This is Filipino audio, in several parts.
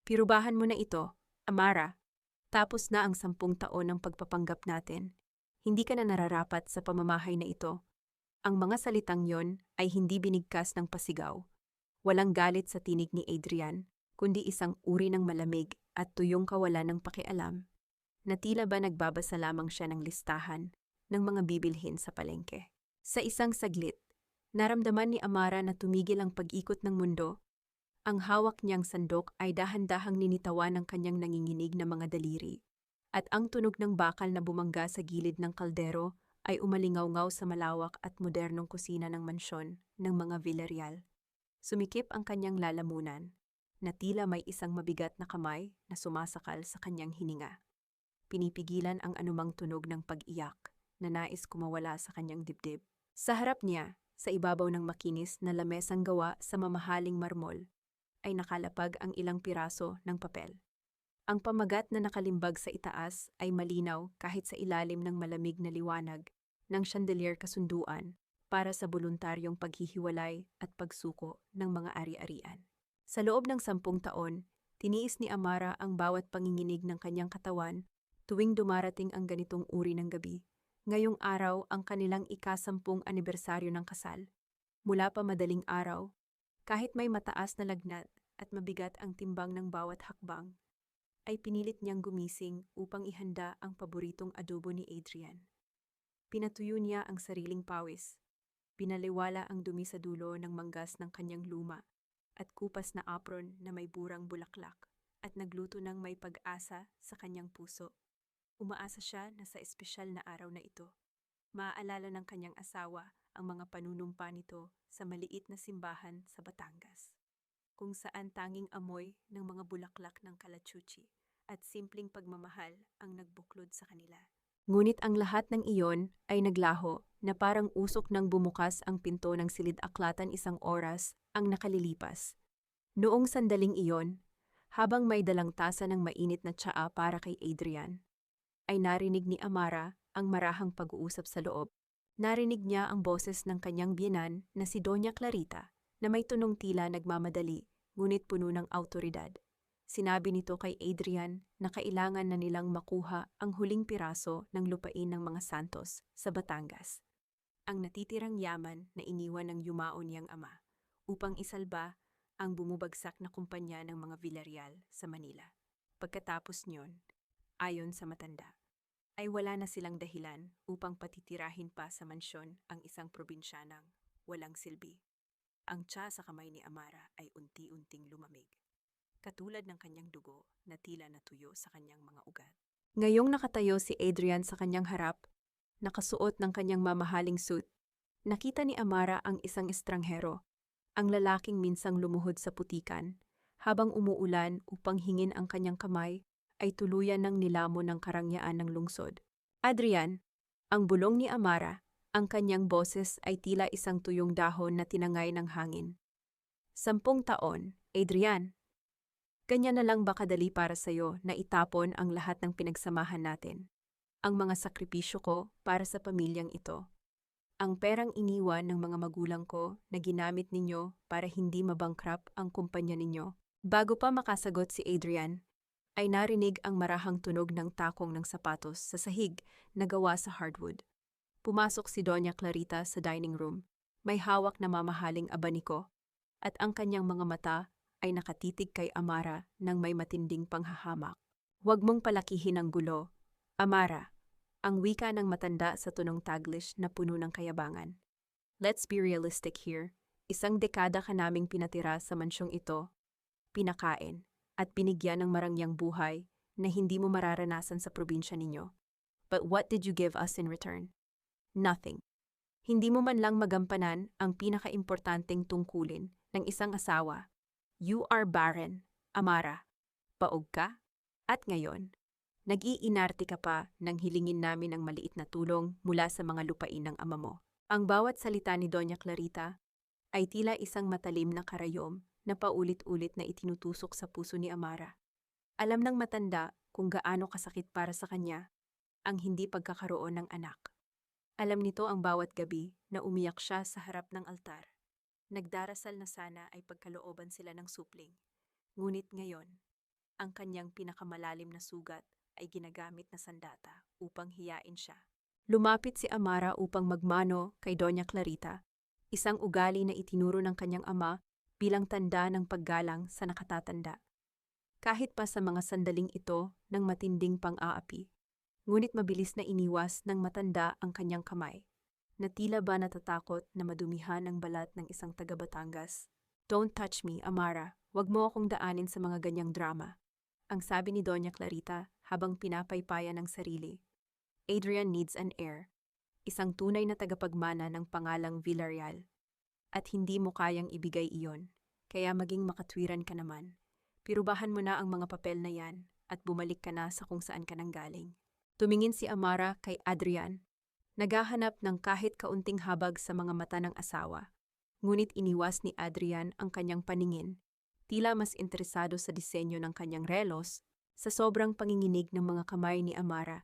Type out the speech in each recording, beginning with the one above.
Pirubahan mo na ito, Amara. Tapos na ang 10 taon ng pagpapanggap natin. Hindi ka na nararapat sa pamamahay na ito. Ang mga salitang yon ay hindi binigkas ng pasigaw. Walang galit sa tinig ni Adrian, kundi isang uri ng malamig at tuyong kawalan ng pakialam, na tila ba nagbabasa lamang siya ng listahan ng mga bibilhin sa palengke. Sa isang saglit, naramdaman ni Amara na tumigil ang pag-ikot ng mundo. Ang hawak niyang sandok ay dahan-dahang ninitawan ng kanyang nanginginig na mga daliri, at ang tunog ng bakal na bumangga sa gilid ng kaldero ay umalingaw-ngaw sa malawak at modernong kusina ng mansyon ng mga Villarreal. Sumikip ang kanyang lalamunan, na tila may isang mabigat na kamay na sumasakal sa kanyang hininga. Pinipigilan ang anumang tunog ng pag-iyak na nais kumawala sa kanyang dibdib. Sa harap niya, sa ibabaw ng makinis na lamesang gawa sa mamahaling marmol, ay nakalapag ang ilang piraso ng papel. Ang pamagat na nakalimbag sa itaas ay malinaw kahit sa ilalim ng malamig na liwanag ng chandelier kasunduan para sa voluntaryong paghihiwalay at pagsuko ng mga ari-arian. Sa loob ng 10 taon, tiniis ni Amara ang bawat panginginig ng kanyang katawan tuwing dumarating ang ganitong uri ng gabi. Ngayong araw ang kanilang ika-10 anibersaryo ng kasal. Mula pa madaling araw, kahit may mataas na lagnat at mabigat ang timbang ng bawat hakbang, ay pinilit niyang gumising upang ihanda ang paboritong adobo ni Adrian. Pinatuyo niya ang sariling pawis, pinaliwala ang dumi sa dulo ng manggas ng kanyang luma at kupas na apron na may burang bulaklak, at nagluto ng may pag-asa sa kanyang puso. Umaasa siya na sa espesyal na araw na ito, maaalala ng kanyang asawa ang mga panunumpa nito sa maliit na simbahan sa Batangas, kung saan tanging amoy ng mga bulaklak ng kalachuchi at simpleng pagmamahal ang nagbuklod sa kanila. Ngunit ang lahat ng iyon ay naglaho na parang usok nang bumukas ang pinto ng silid-aklatan. Isang oras ang nakalilipas. Noong sandaling iyon, habang may dalang tasa ng mainit na tsaa para kay Adrian, ay narinig ni Amara ang marahang pag-uusap sa loob. Narinig niya ang boses ng kanyang biyenan na si Doña Clarita, na may tunong tila nagmamadali, ngunit puno ng awtoridad. Sinabi nito kay Adrian na kailangan na nilang makuha ang huling piraso ng lupain ng mga Santos sa Batangas, ang natitirang yaman na iniwan ng yumao niyang ama, upang isalba ang bumubagsak na kumpanya ng mga Villarreal sa Manila. Pagkatapos niyon, ayon sa matanda, ay wala na silang dahilan upang patitirahin pa sa mansyon ang isang probinsyanang walang silbi. Ang tsa sa kamay ni Amara ay unti-unting lumamig, katulad ng kanyang dugo na tila natuyo sa kanyang mga ugat. Ngayong nakatayo si Adrian sa kanyang harap, nakasuot ng kanyang mamahaling suit, nakita ni Amara ang isang estranghero, ang lalaking minsang lumuhod sa putikan, habang umuulan upang hingin ang kanyang kamay, ay tuluyan ng nilamon ng karangyaan ng lungsod. Adrian, ang bulong ni Amara, ang kanyang boses ay tila isang tuyong dahon na tinangay ng hangin. 10 taon, Adrian. Ganyan na lang ba kadali para sa'yo na itapon ang lahat ng pinagsamahan natin? Ang mga sakripisyo ko para sa pamilyang ito. Ang perang iniwan ng mga magulang ko na ginamit ninyo para hindi mabangkrap ang kumpanya ninyo. Bago pa makasagot si Adrian, ay narinig ang marahang tunog ng takong ng sapatos sa sahig na gawa sa hardwood. Pumasok si Doña Clarita sa dining room, may hawak na mamahaling abaniko, at ang kanyang mga mata ay nakatitig kay Amara ng may matinding panghahamak. Huwag mong palakihin ang gulo, Amara, ang wika ng matanda sa tunong Taglish na puno ng kayabangan. Let's be realistic here. Isang dekada ka naming pinatira sa mansyong ito, pinakain, at binigyan ng marangyang buhay na hindi mo mararanasan sa probinsya ninyo. But what did you give us in return? Nothing. Hindi mo man lang magampanan ang pinaka-importanteng tungkulin ng isang asawa. You are barren, Amara. Paog ka? At ngayon, nag-iinarte ka pa nang hilingin namin ang maliit na tulong mula sa mga lupain ng ama mo. Ang bawat salita ni Doña Clarita ay tila isang matalim na karayom na paulit-ulit na itinutusok sa puso ni Amara. Alam ng matanda kung gaano kasakit para sa kanya ang hindi pagkakaroon ng anak. Alam nito ang bawat gabi na umiyak siya sa harap ng altar. Nagdarasal na sana ay pagkalooban sila ng supling. Ngunit ngayon, Ang kanyang pinakamalalim na sugat ay ginagamit na sandata upang hiyain siya. Lumapit si Amara upang magmano kay Doña Clarita, isang ugali na itinuro ng kanyang ama bilang tanda ng paggalang sa nakatatanda. Kahit pa sa mga sandaling ito ng matinding pang-aapi, ngunit mabilis na iniwas ng matanda ang kanyang kamay, na tila ba natatakot na madumihan ang balat ng isang taga-Batangas. "Don't touch me, Amara. Huwag mo akong daanin sa mga ganyang drama," ang sabi ni Doña Clarita habang pinapaypaya ng sarili. Adrian needs an heir, isang tunay na tagapagmana ng pangalang Villarreal. At hindi mo kayang ibigay iyon, kaya maging makatwiran ka naman. Pirubahan mo na ang mga papel na yan at bumalik ka na sa kung saan ka nanggaling. Tumingin si Amara kay Adrian, naghahanap ng kahit kaunting habag sa mga mata ng asawa. Ngunit iniwas ni Adrian ang kanyang paningin, tila mas interesado sa disenyo ng kanyang relos sa sobrang panginginig ng mga kamay ni Amara.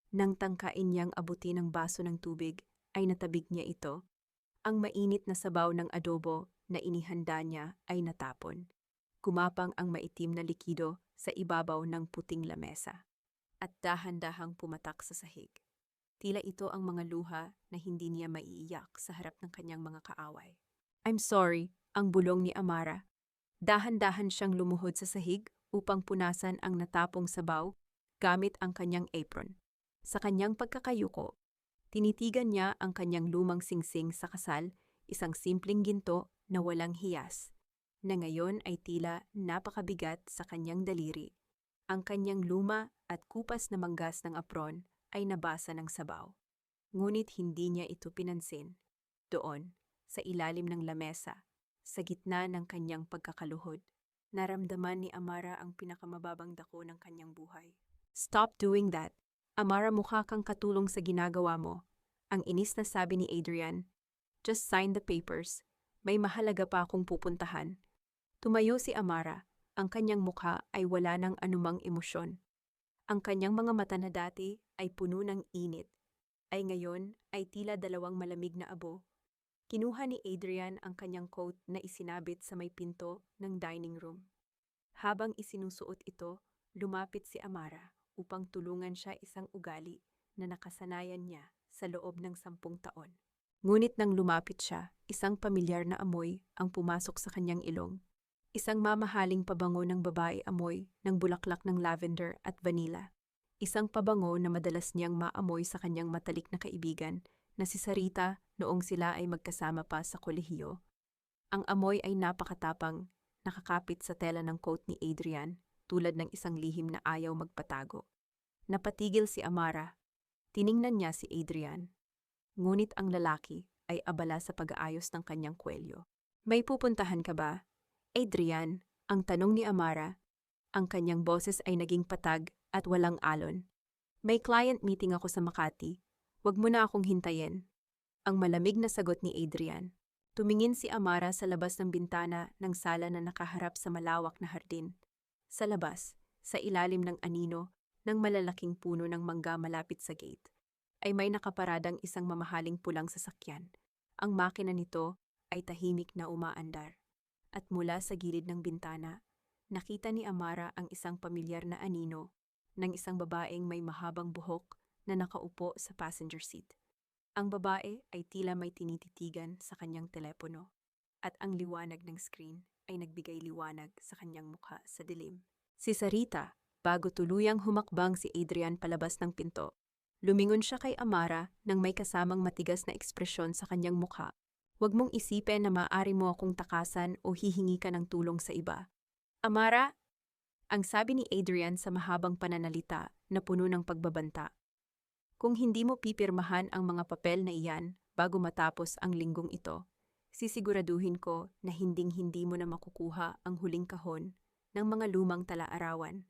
Nang tangkain niyang abutin ang baso ng tubig, ay natabig niya ito. Ang mainit na sabaw ng adobo na inihanda niya ay natapon. Kumapang ang maitim na likido sa ibabaw ng puting lamesa. At dahan-dahang pumatak sa sahig. Tila ito ang mga luha na hindi niya maiiyak sa harap ng kanyang mga kaaway. "I'm sorry," ang bulong ni Amara. Dahan-dahan siyang lumuhod sa sahig upang punasan ang natapong sabaw gamit ang kanyang apron. Sa kanyang pagkakayuko, tinitigan niya ang kanyang lumang singsing sa kasal, isang simpleng ginto na walang hiyas, na ngayon ay tila napakabigat sa kanyang daliri. Ang kanyang luma at kupas na manggas ng apron ay nabasa ng sabaw. Ngunit hindi niya ito pinansin. Doon, sa ilalim ng lamesa, sa gitna ng kanyang pagkakaluhod, naramdaman ni Amara ang pinakamababang dako ng kanyang buhay. "Stop doing that. Amara, mukha kang katulong sa ginagawa mo," ang inis na sabi ni Adrian. "Just sign the papers. May mahalaga pa akong pupuntahan." Tumayo si Amara. Ang kanyang mukha ay wala ng anumang emosyon. Ang kanyang mga mata na dati ay puno ng init, ay ngayon ay tila dalawang malamig na abo. Kinuha ni Adrian ang kanyang coat na isinabit sa may pinto ng dining room. Habang isinusuot ito, lumapit si Amara upang tulungan siya isang ugali na nakasanayan niya sa loob ng 10 taon. Ngunit nang lumapit siya, isang pamilyar na amoy ang pumasok sa kanyang ilong. Isang mamahaling pabango ng babae amoy ng bulaklak ng lavender at vanilla. Isang pabango na madalas niyang maamoy sa kanyang matalik na kaibigan na si Sarita noong sila ay magkasama pa sa kolehiyo. Ang amoy ay napakatapang, nakakapit sa tela ng coat ni Adrian, tulad ng isang lihim na ayaw magpatago. Napatigil si Amara. Tiningnan niya si Adrian. Ngunit ang lalaki ay abala sa pag-aayos ng kanyang kwelyo. "May pupuntahan ka ba, Adrian?" ang tanong ni Amara. Ang kanyang boses ay naging patag at walang alon. "May client meeting ako sa Makati. Huwag mo na akong hintayin." Ang malamig na sagot ni Adrian. Tumingin si Amara sa labas ng bintana ng sala na nakaharap sa malawak na hardin. Sa labas, sa ilalim ng anino ng malalaking puno ng mangga malapit sa gate, ay may nakaparadang isang mamahaling pulang sasakyan. Ang makina nito ay tahimik na umaandar. At mula sa gilid ng bintana, nakita ni Amara ang isang pamilyar na anino ng isang babaeng may mahabang buhok na nakaupo sa passenger seat. Ang babae ay tila may tinititigan sa kanyang telepono, at ang liwanag ng screen ay nagbigay liwanag sa kanyang mukha sa dilim. Si Sarita, bago tuluyang humakbang si Adrian palabas ng pinto, lumingon siya kay Amara nang may kasamang matigas na ekspresyon sa kanyang mukha. "Huwag mong isipin na maaari mo akong takasan o hihingi ka ng tulong sa iba, Amara," ang sabi ni Adrian sa mahabang pananalita na puno ng pagbabanta. "Kung hindi mo pipirmahan ang mga papel na iyan bago matapos ang linggong ito, sisiguraduhin ko na hinding-hindi mo na makukuha ang huling kahon ng mga lumang tala-arawan,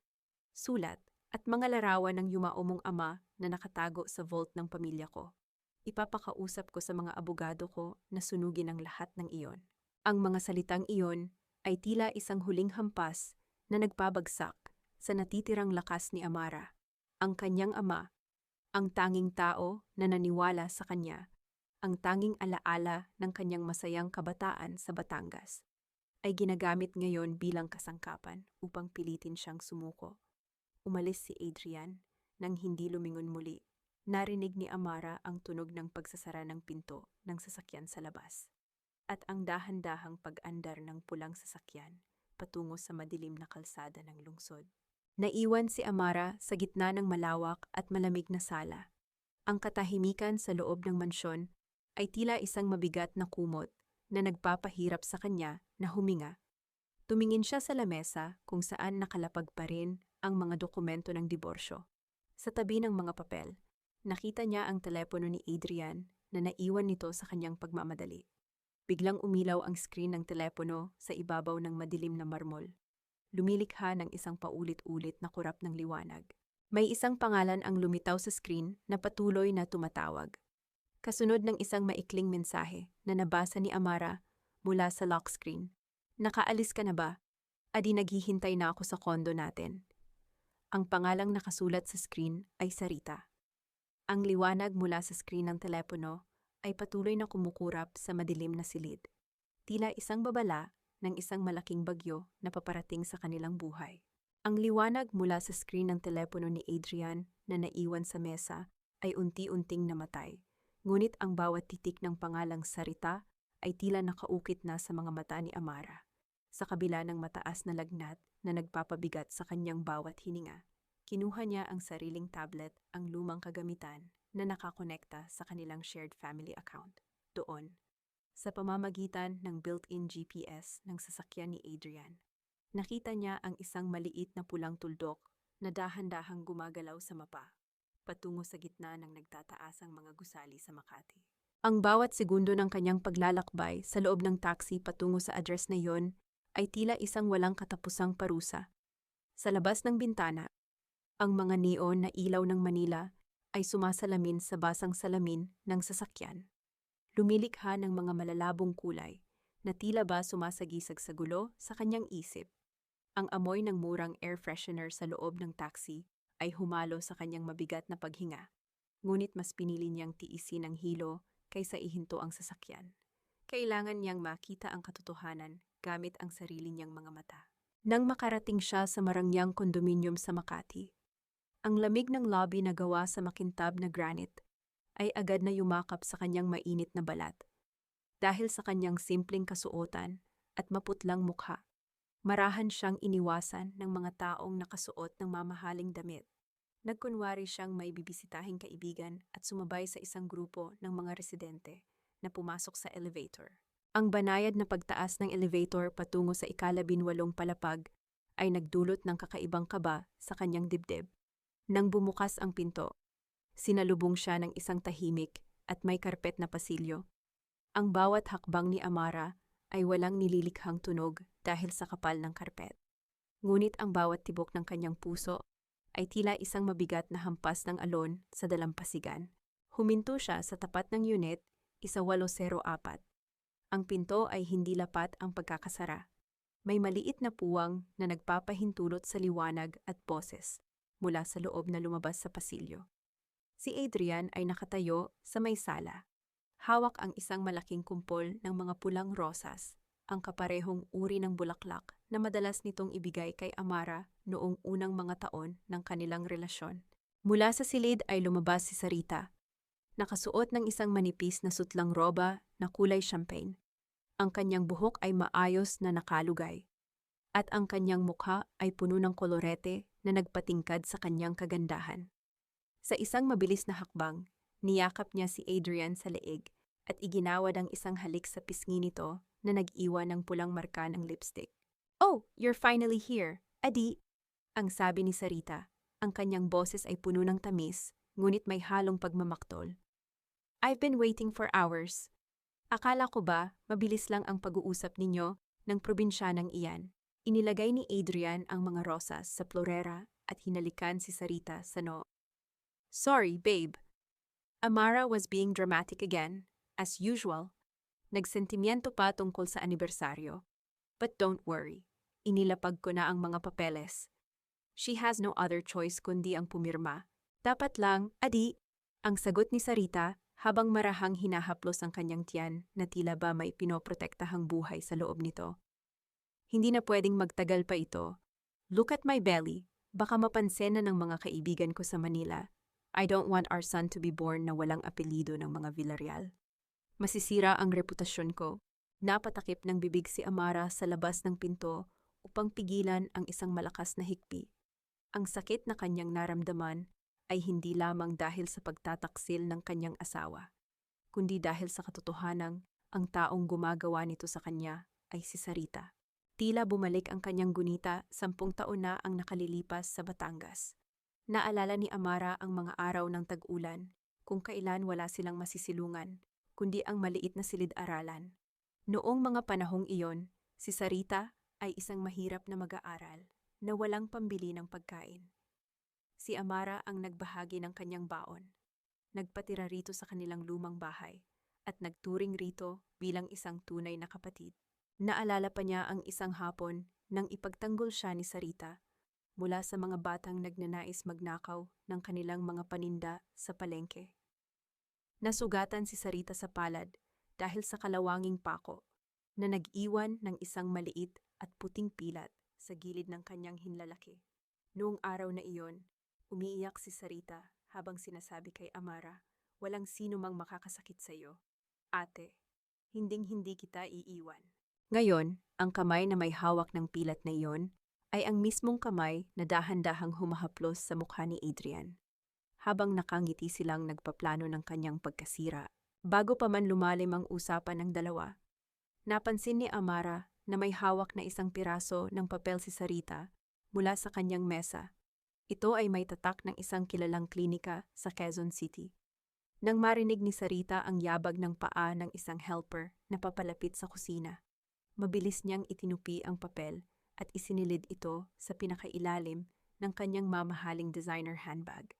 sulat, at mga larawan ng yumao mong ama na nakatago sa vault ng pamilya ko. Ipapakausap ko sa mga abogado ko na sunugin ang lahat ng iyon." Ang mga salitang iyon ay tila isang huling hampas na nagpabagsak sa natitirang lakas ni Amara. Ang kanyang ama, ang tanging tao na naniwala sa kanya, ang tanging alaala ng kanyang masayang kabataan sa Batangas. ay ginagamit ngayon bilang kasangkapan upang pilitin siyang sumuko. Umalis si Adrian nang hindi lumingon muli. Narinig ni Amara ang tunog ng pagsasara ng pinto ng sasakyan sa labas at ang dahan-dahang pag-andar ng pulang sasakyan patungo sa madilim na kalsada ng lungsod. Naiwan si Amara sa gitna ng malawak at malamig na sala. Ang katahimikan sa loob ng mansyon ay tila isang mabigat na kumot na nagpapahirap sa kanya na huminga. Tumingin siya sa lamesa kung saan nakalapag pa rin ang mga dokumento ng diborsyo. Sa tabi ng mga papel, nakita niya ang telepono ni Adrian na naiwan nito sa kanyang pagmamadali. Biglang umilaw ang screen ng telepono sa ibabaw ng madilim na marmol. Lumilikha ng isang paulit-ulit na kurap ng liwanag. May isang pangalan ang lumitaw sa screen na patuloy na tumatawag. Kasunod ng isang maikling mensahe na nabasa ni Amara mula sa lock screen. Nakaalis ka na ba? Adi naghihintay na ako sa kondo natin. Ang pangalang nakasulat sa screen ay Sarita. Ang liwanag mula sa screen ng telepono ay patuloy na kumukurap sa madilim na silid. Tila isang babala ng isang malaking bagyo na paparating sa kanilang buhay. Ang liwanag mula sa screen ng telepono ni Adrian na naiwan sa mesa ay unti-unting namatay. Ngunit ang bawat titik ng pangalang Sarita ay tila nakaukit na sa mga mata ni Amara. Sa kabila ng mataas na lagnat na nagpapabigat sa kanyang bawat hininga, kinuha niya ang sariling tablet, ang lumang kagamitan na nakakonekta sa kanilang shared family account. Doon, sa pamamagitan ng built-in GPS ng sasakyan ni Adrian, nakita niya ang isang maliit na pulang tuldok na dahan-dahang gumagalaw sa mapa, patungo sa gitna ng nagtataasang mga gusali sa Makati. Ang bawat segundo ng kanyang paglalakbay sa loob ng taxi patungo sa address na yon ay tila isang walang katapusang parusa. Sa labas ng bintana, ang mga neon na ilaw ng Manila ay sumasalamin sa basang salamin ng sasakyan. Lumilikha ng mga malalabong kulay na tila ba sumasagisag sa gulo sa kanyang isip. Ang amoy ng murang air freshener sa loob ng taxi ay humalo sa kanyang mabigat na paghinga. Ngunit mas pinili niyang tiisin ang hilo kaysa ihinto ang sasakyan. Kailangan niyang makita ang katotohanan gamit ang sarili niyang mga mata. Nang makarating siya sa marangyang kondominium sa Makati, ang lamig ng lobby na gawa sa makintab na granite ay agad na yumakap sa kanyang mainit na balat. Dahil sa kanyang simpleng kasuotan at maputlang mukha, marahan siyang iniwasan ng mga taong nakasuot ng mamahaling damit. Nagkunwari siyang may bibisitahing kaibigan at sumabay sa isang grupo ng mga residente na pumasok sa elevator. Ang banayad na pagtaas ng elevator patungo sa ika-18 palapag ay nagdulot ng kakaibang kaba sa kanyang dibdib. Nang bumukas ang pinto, sinalubong siya ng isang tahimik at may karpet na pasilyo. Ang bawat hakbang ni Amara ay walang nililikhang tunog dahil sa kapal ng karpet. Ngunit ang bawat tibok ng kanyang puso ay tila isang mabigat na hampas ng alon sa dalampasigan. Huminto siya sa tapat ng unit 1804. Ang pinto ay hindi lapat ang pagkakasara. May maliit na puwang na nagpapahintulot sa liwanag at boses mula sa loob na lumabas sa pasilyo. Si Adrian ay nakatayo sa may sala. Hawak ang isang malaking kumpol ng mga pulang rosas, ang kaparehong uri ng bulaklak na madalas nitong ibigay kay Amara noong unang mga taon ng kanilang relasyon. Mula sa silid ay lumabas si Sarita. Nakasuot ng isang manipis na sutlang roba na kulay champagne. Ang kanyang buhok ay maayos na nakalugay. At ang kanyang mukha ay puno ng kolorete na nagpatingkad sa kanyang kagandahan. Sa isang mabilis na hakbang, niyakap niya si Adrian sa leeg at iginawad ang isang halik sa pisngi nito na nag-iwan ng pulang marka ng lipstick. "Oh, you're finally here, Adi," ang sabi ni Sarita. Ang kanyang boses ay puno ng tamis, ngunit may halong pagmamaktol. "I've been waiting for hours. Akala ko ba mabilis lang ang pag-uusap ninyo ng probinsyanang iyan?" Inilagay ni Adrian ang mga rosas sa florera at hinalikan si Sarita sa noo. "Sorry, babe." Amara was being dramatic again, as usual. Nagsentimiento pa tungkol sa anibersaryo. "But don't worry, inilapag ko na ang mga papeles. She has no other choice kundi ang pumirma. Dapat lang, Adi," ang sagot ni Sarita habang marahang hinahaplos ang kanyang tiyan na tila ba may pinoprotektahang buhay sa loob nito. Hindi na pwedeng magtagal pa ito. Look at my belly. Baka mapansin na ng mga kaibigan ko sa Manila. I don't want our son to be born na walang apelido ng mga Villarreal. Masisira ang reputasyon ko. Napatakip ng bibig si Amara sa labas ng pinto upang pigilan ang isang malakas na hikbi. Ang sakit na kanyang naramdaman ay hindi lamang dahil sa pagtataksil ng kanyang asawa, kundi dahil sa katotohanang ang taong gumagawa nito sa kanya ay si Sarita. Tila bumalik ang kanyang gunita, 10 taon na ang nakalilipas sa Batangas. Naalala ni Amara ang mga araw ng tag-ulan, kung kailan wala silang masisilungan, kundi ang maliit na silid-aralan. Noong mga panahong iyon, si Sarita ay isang mahirap na mag-aaral na walang pambili ng pagkain. Si Amara ang nagbahagi ng kanyang baon. Nagpatira rito sa kanilang lumang bahay at nagturing rito bilang isang tunay na kapatid. Naalala pa niya ang isang hapon nang ipagtanggol siya ni Sarita mula sa mga batang nagnanais magnakaw ng kanilang mga paninda sa palengke. Nasugatan si Sarita sa palad dahil sa kalawanging pako na nag-iwan ng isang maliit at puting pilat sa gilid ng kanyang hinlalaki. Noong araw na iyon, umiiyak si Sarita habang sinasabi kay Amara, "Walang sino mang makakasakit sa iyo. Ate, hinding-hindi kita iiwan." Ngayon, ang kamay na may hawak ng pilat na iyon ay ang mismong kamay na dahan-dahang humahaplos sa mukha ni Adrian. Habang nakangiti silang nagpaplano ng kanyang pagkasira. Bago pa man lumalim ang usapan ng dalawa, napansin ni Amara na may hawak na isang piraso ng papel si Sarita mula sa kanyang mesa. Ito ay may tatak ng isang kilalang klinika sa Quezon City. Nang marinig ni Sarita ang yabag ng paa ng isang helper na papalapit sa kusina, mabilis niyang itinupi ang papel at isinilid ito sa pinakailalim ng kanyang mamahaling designer handbag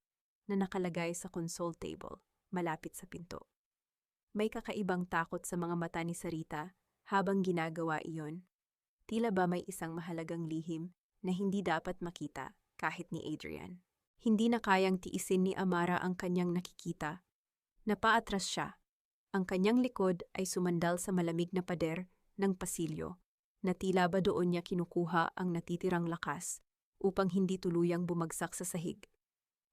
na nakalagay sa console table malapit sa pinto. May kakaibang takot sa mga mata ni Sarita habang ginagawa iyon. Tila ba may isang mahalagang lihim na hindi dapat makita kahit ni Adrian. Hindi na kayang tiisin ni Amara ang kanyang nakikita. Napaatras siya. Ang kanyang likod ay sumandal sa malamig na pader ng pasilyo na tila ba doon niya kinukuha ang natitirang lakas upang hindi tuluyang bumagsak sa sahig.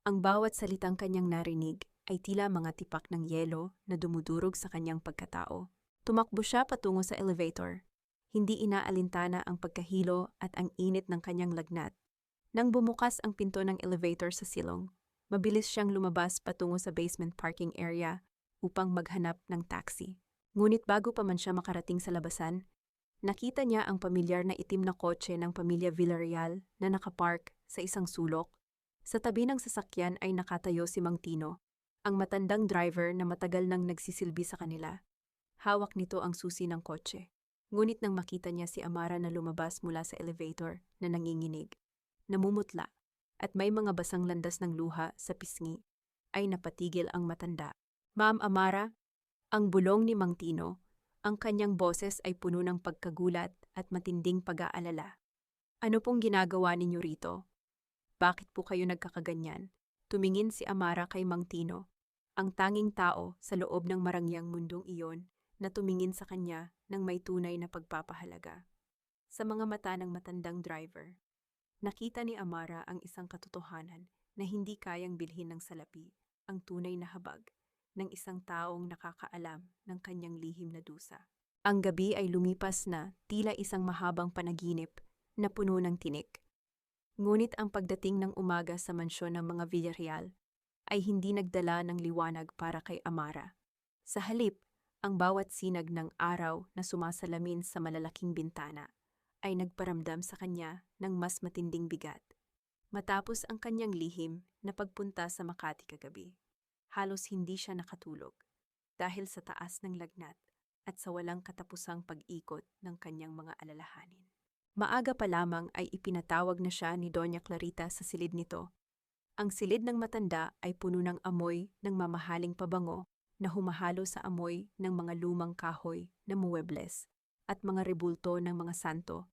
Ang bawat salitang kanyang narinig ay tila mga tipak ng yelo na dumudurog sa kanyang pagkatao. Tumakbo siya patungo sa elevator. Hindi inaalintana ang pagkahilo at ang init ng kanyang lagnat. Nang bumukas ang pinto ng elevator sa silong, mabilis siyang lumabas patungo sa basement parking area upang maghanap ng taxi. Ngunit bago pa man siya makarating sa labasan, nakita niya ang pamilyar na itim na kotse ng pamilya Villarreal na nakapark sa isang sulok. Sa tabi ng sasakyan ay nakatayo si Mang Tino, ang matandang driver na matagal nang nagsisilbi sa kanila. Hawak nito ang susi ng kotse. Ngunit nang makita niya si Amara na lumabas mula sa elevator na nanginginig, namumutla, at may mga basang landas ng luha sa pisngi, ay napatigil ang matanda. "Ma'am Amara," ang bulong ni Mang Tino, ang kanyang boses ay puno ng pagkagulat at matinding pag-aalala. "Ano pong ginagawa ninyo rito? Bakit po kayo nagkakaganyan?" Tumingin si Amara kay Mang Tino, ang tanging tao sa loob ng marangyang mundong iyon na tumingin sa kanya ng may tunay na pagpapahalaga. Sa mga mata ng matandang driver, nakita ni Amara ang isang katotohanan na hindi kayang bilhin ng salapi, ang tunay na habag ng isang taong nakakaalam ng kanyang lihim na dusa. Ang gabi ay lumipas na tila isang mahabang panaginip na puno ng tinik. Ngunit ang pagdating ng umaga sa mansyon ng mga Villarreal ay hindi nagdala ng liwanag para kay Amara. Sa halip, ang bawat sinag ng araw na sumasalamin sa malalaking bintana ay nagparamdam sa kanya ng mas matinding bigat. Matapos ang kanyang lihim na pagpunta sa Makati kagabi, halos hindi siya nakatulog dahil sa taas ng lagnat at sa walang katapusang pag-ikot ng kanyang mga alalahanin. Maaga pa lamang ay ipinatawag na siya ni Doña Clarita sa silid nito. Ang silid ng matanda ay puno ng amoy ng mamahaling pabango na humahalo sa amoy ng mga lumang kahoy na muwebles at mga rebulto ng mga santo.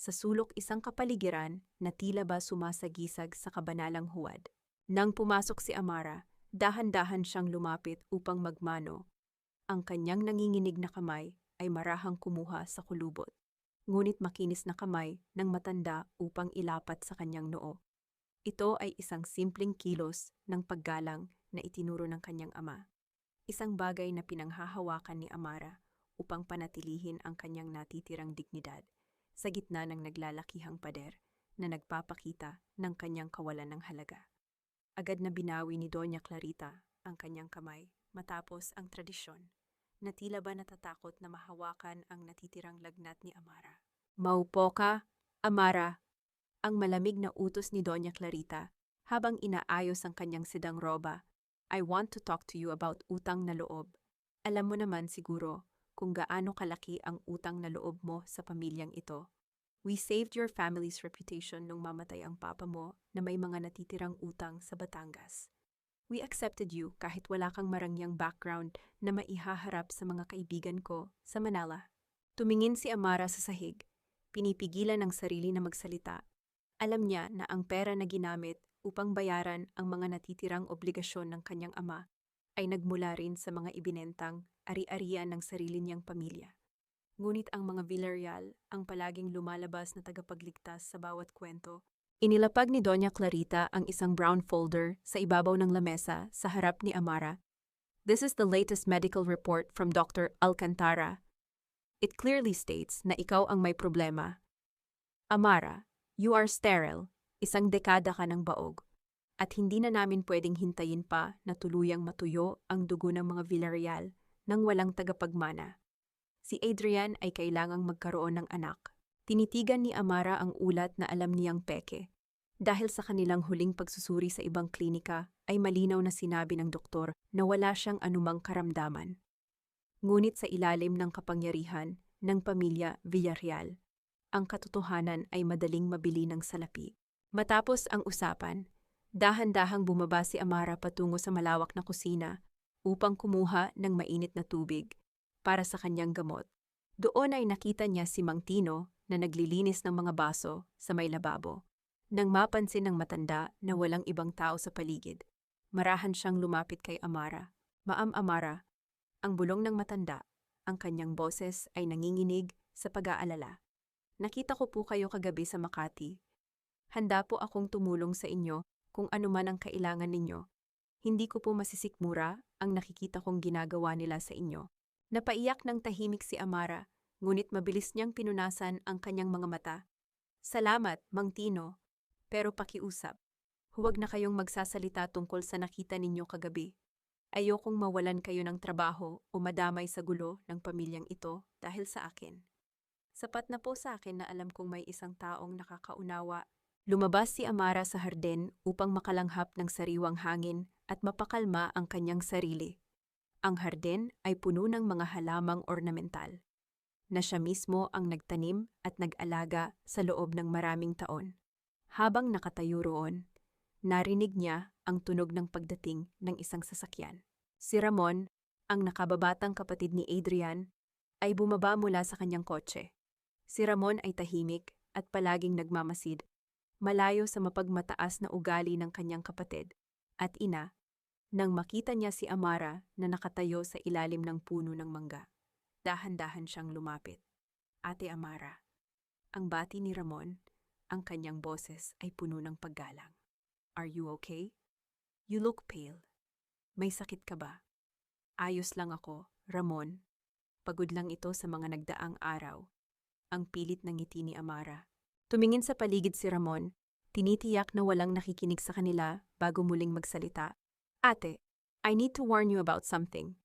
Sa sulok isang kapaligiran na tila ba sumasagisag sa kabanalang huwad. Nang pumasok si Amara, dahan-dahan siyang lumapit upang magmano. Ang kanyang nanginginig na kamay ay marahang kumuha sa kulubot. ngunit makinis na kamay ng matanda upang ilapat sa kanyang noo. Ito ay isang simpleng kilos ng paggalang na itinuro ng kanyang ama. Isang bagay na pinanghahawakan ni Amara upang panatilihin ang kanyang natitirang dignidad sa gitna ng naglalakihang pader na nagpapakita ng kanyang kawalan ng halaga. Agad na binawi ni Doña Clarita ang kanyang kamay matapos ang tradisyon na tila ba natatakot na mahawakan ang natitirang lagnat ni Amara. Maupo ka, Amara, ang malamig na utos ni Doña Clarita habang inaayos ang kanyang sidang roba. I want to talk to you about utang na loob. Alam mo naman siguro kung gaano kalaki ang utang na loob mo sa pamilyang ito. We saved your family's reputation nung mamatay ang papa mo na may mga natitirang utang sa Batangas. We accepted you kahit wala kang marangyang background na maihaharap sa mga kaibigan ko sa Manila. Tumingin si Amara sa sahig, pinipigilan ang sarili na magsalita. Alam niya na ang pera na ginamit upang bayaran ang mga natitirang obligasyon ng kanyang ama ay nagmula rin sa mga ibinentang ari-arian ng sarili niyang pamilya. Ngunit ang mga Villarreal ang palaging lumalabas na tagapagligtas sa bawat kwento. Inilapag ni Doña Clarita ang isang brown folder sa ibabaw ng lamesa sa harap ni Amara. This is the latest medical report from Dr. Alcantara. It clearly states na ikaw ang may problema. Amara, you are sterile, isang dekada ka ng baog, at hindi na namin pwedeng hintayin pa na tuluyang matuyo ang dugo ng mga Villarreal nang walang tagapagmana. Si Adrian ay kailangang magkaroon ng anak. Tinitigan ni Amara ang ulat na alam niyang peke. Dahil sa kanilang huling pagsusuri sa ibang klinika, ay malinaw na sinabi ng doktor na wala siyang anumang karamdaman. Ngunit sa ilalim ng kapangyarihan ng pamilya Villarreal, ang katotohanan ay madaling mabili ng salapi. Matapos ang usapan, dahan-dahang bumaba si Amara patungo sa malawak na kusina upang kumuha ng mainit na tubig para sa kanyang gamot. Doon ay nakita niya si Mang Tino na naglilinis ng mga baso sa may lababo. Nang mapansin ng matanda na walang ibang tao sa paligid, marahan siyang lumapit kay Amara. Maam Amara, ang bulong ng matanda, ang kanyang boses ay nanginginig sa pag-aalala. Nakita ko po kayo kagabi sa Makati. Handa po akong tumulong sa inyo kung ano man ang kailangan ninyo. Hindi ko po masisikmura ang nakikita kong ginagawa nila sa inyo. Napaiyak ng tahimik si Amara, ngunit mabilis niyang pinunasan ang kanyang mga mata. Salamat, Mang Tino, pero pakiusap. Huwag na kayong magsasalita tungkol sa nakita ninyo kagabi. Ayokong mawalan kayo ng trabaho o madamay sa gulo ng pamilyang ito dahil sa akin. Sapat na po sa akin na alam kong may isang taong nakakaunawa. Lumabas si Amara sa hardin upang makalanghap ng sariwang hangin at mapakalma ang kanyang sarili. Ang hardin ay puno ng mga halamang ornamental, na siya mismo ang nagtanim at nag-alaga sa loob ng maraming taon. Habang nakatayo roon, narinig niya ang tunog ng pagdating ng isang sasakyan. Si Ramon, ang nakababatang kapatid ni Adrian, ay bumaba mula sa kanyang kotse. Si Ramon ay tahimik at palaging nagmamasid, malayo sa mapagmataas na ugali ng kanyang kapatid at ina. Nang makita niya si Amara na nakatayo sa ilalim ng puno ng mangga, dahan-dahan siyang lumapit. Ate Amara, ang bati ni Ramon, ang kanyang boses ay puno ng paggalang. Are you okay? You look pale. May sakit ka ba? Ayos lang ako, Ramon. Pagod lang ito sa mga nagdaang araw. Ang pilit ng ngiti ni Amara. Tumingin sa paligid si Ramon, tinitiyak na walang nakikinig sa kanila bago muling magsalita. Ate, I need to warn you about something.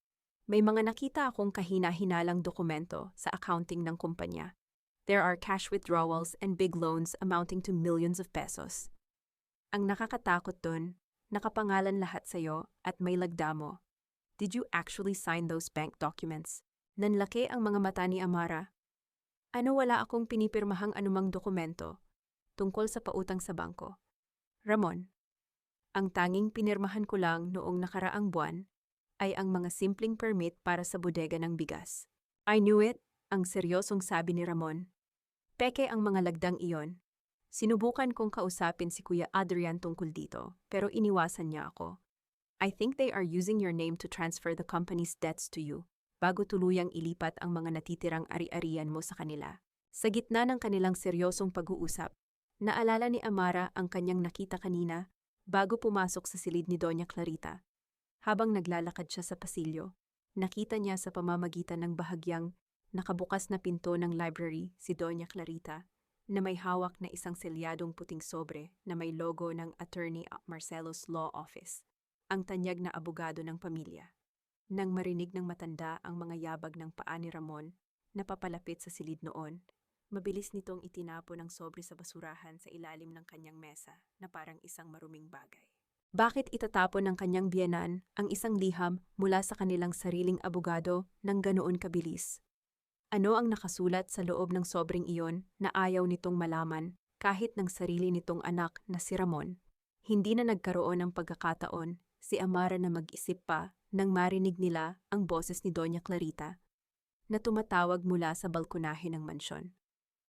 May mga nakita akong kahina-hinalang dokumento sa accounting ng kumpanya. There are cash withdrawals and big loans amounting to millions of pesos. Ang nakakatakot dun, nakapangalan lahat sa'yo at may lagda mo. Did you actually sign those bank documents? Nanlaki ang mga mata ni Amara. Ano, wala akong pinipirmahang anumang dokumento tungkol sa pautang sa bangko. Ramon, ang tanging pinirmahan ko lang noong nakaraang buwan ay ang mga simpleng permit para sa bodega ng bigas. I knew it, ang seryosong sabi ni Ramon. Peke ang mga lagdang iyon. Sinubukan kong kausapin si Kuya Adrian tungkol dito, pero iniwasan niya ako. I think they are using your name to transfer the company's debts to you bago tuluyang ilipat ang mga natitirang ari-arian mo sa kanila. Sa gitna ng kanilang seryosong pag-uusap, naalala ni Amara ang kanyang nakita kanina bago pumasok sa silid ni Doña Clarita. Habang naglalakad siya sa pasilyo, nakita niya sa pamamagitan ng bahagyang nakabukas na pinto ng library si Doña Clarita na may hawak na isang selyadong puting sobre na may logo ng Attorney Marcelo's Law Office, ang tanyag na abogado ng pamilya. Nang marinig ng matanda ang mga yabag ng paa ni Ramon na papalapit sa silid noon, mabilis nitong itinapon ang sobre sa basurahan sa ilalim ng kanyang mesa na parang isang maruming bagay. Bakit itatapon ng kanyang biyenan ang isang liham mula sa kanilang sariling abogado ng ganoon kabilis? Ano ang nakasulat sa loob ng sobreng iyon na ayaw nitong malaman kahit ng sarili nitong anak na si Ramon? Hindi na nagkaroon ng pagkakataon si Amara na mag-isip pa nang marinig nila ang boses ni Doña Clarita na tumatawag mula sa balkonahe ng mansyon.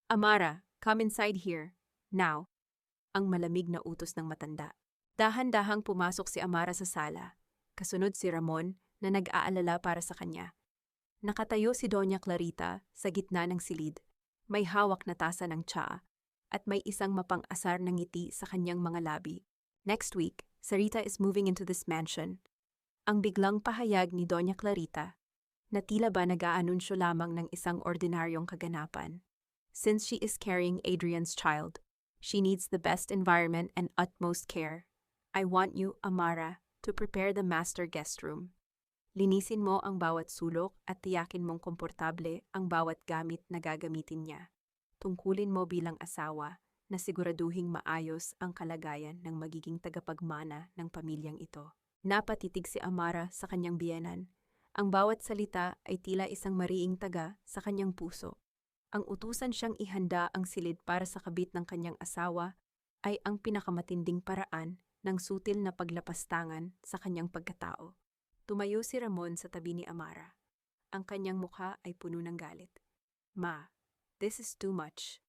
Amara, come inside here, now. Ang malamig na utos ng matanda. Dahan-dahang pumasok si Amara sa sala, kasunod si Ramon na nag-aalala para sa kanya. Nakatayo si Doña Clarita sa gitna ng silid, may hawak na tasa ng tsaa, at may isang mapang-asar na ngiti sa kanyang mga labi. Next week, Sarita is moving into this mansion. Ang biglang pahayag ni Doña Clarita, na tila ba nag-aanunsyo lamang ng isang ordinaryong kaganapan. Since she is carrying Adrian's child, she needs the best environment and utmost care. I want you, Amara, to prepare the master guest room. Linisin mo ang bawat sulok at tiyakin mong komportable ang bawat gamit na gagamitin niya. Tungkulin mo bilang asawa na siguraduhing maayos ang kalagayan ng magiging tagapagmana ng pamilyang ito. Napatitig si Amara sa kanyang biyenan. Ang bawat salita ay tila isang mariing taga sa kanyang puso. Ang utusan siyang ihanda ang silid para sa kabit ng kanyang asawa ay ang pinakamatinding paraan ng sutil na paglapastangan sa kanyang pagkatao. Tumayo si Ramon sa tabi ni Amara. Ang kanyang mukha ay puno ng galit. Ma, this is too much.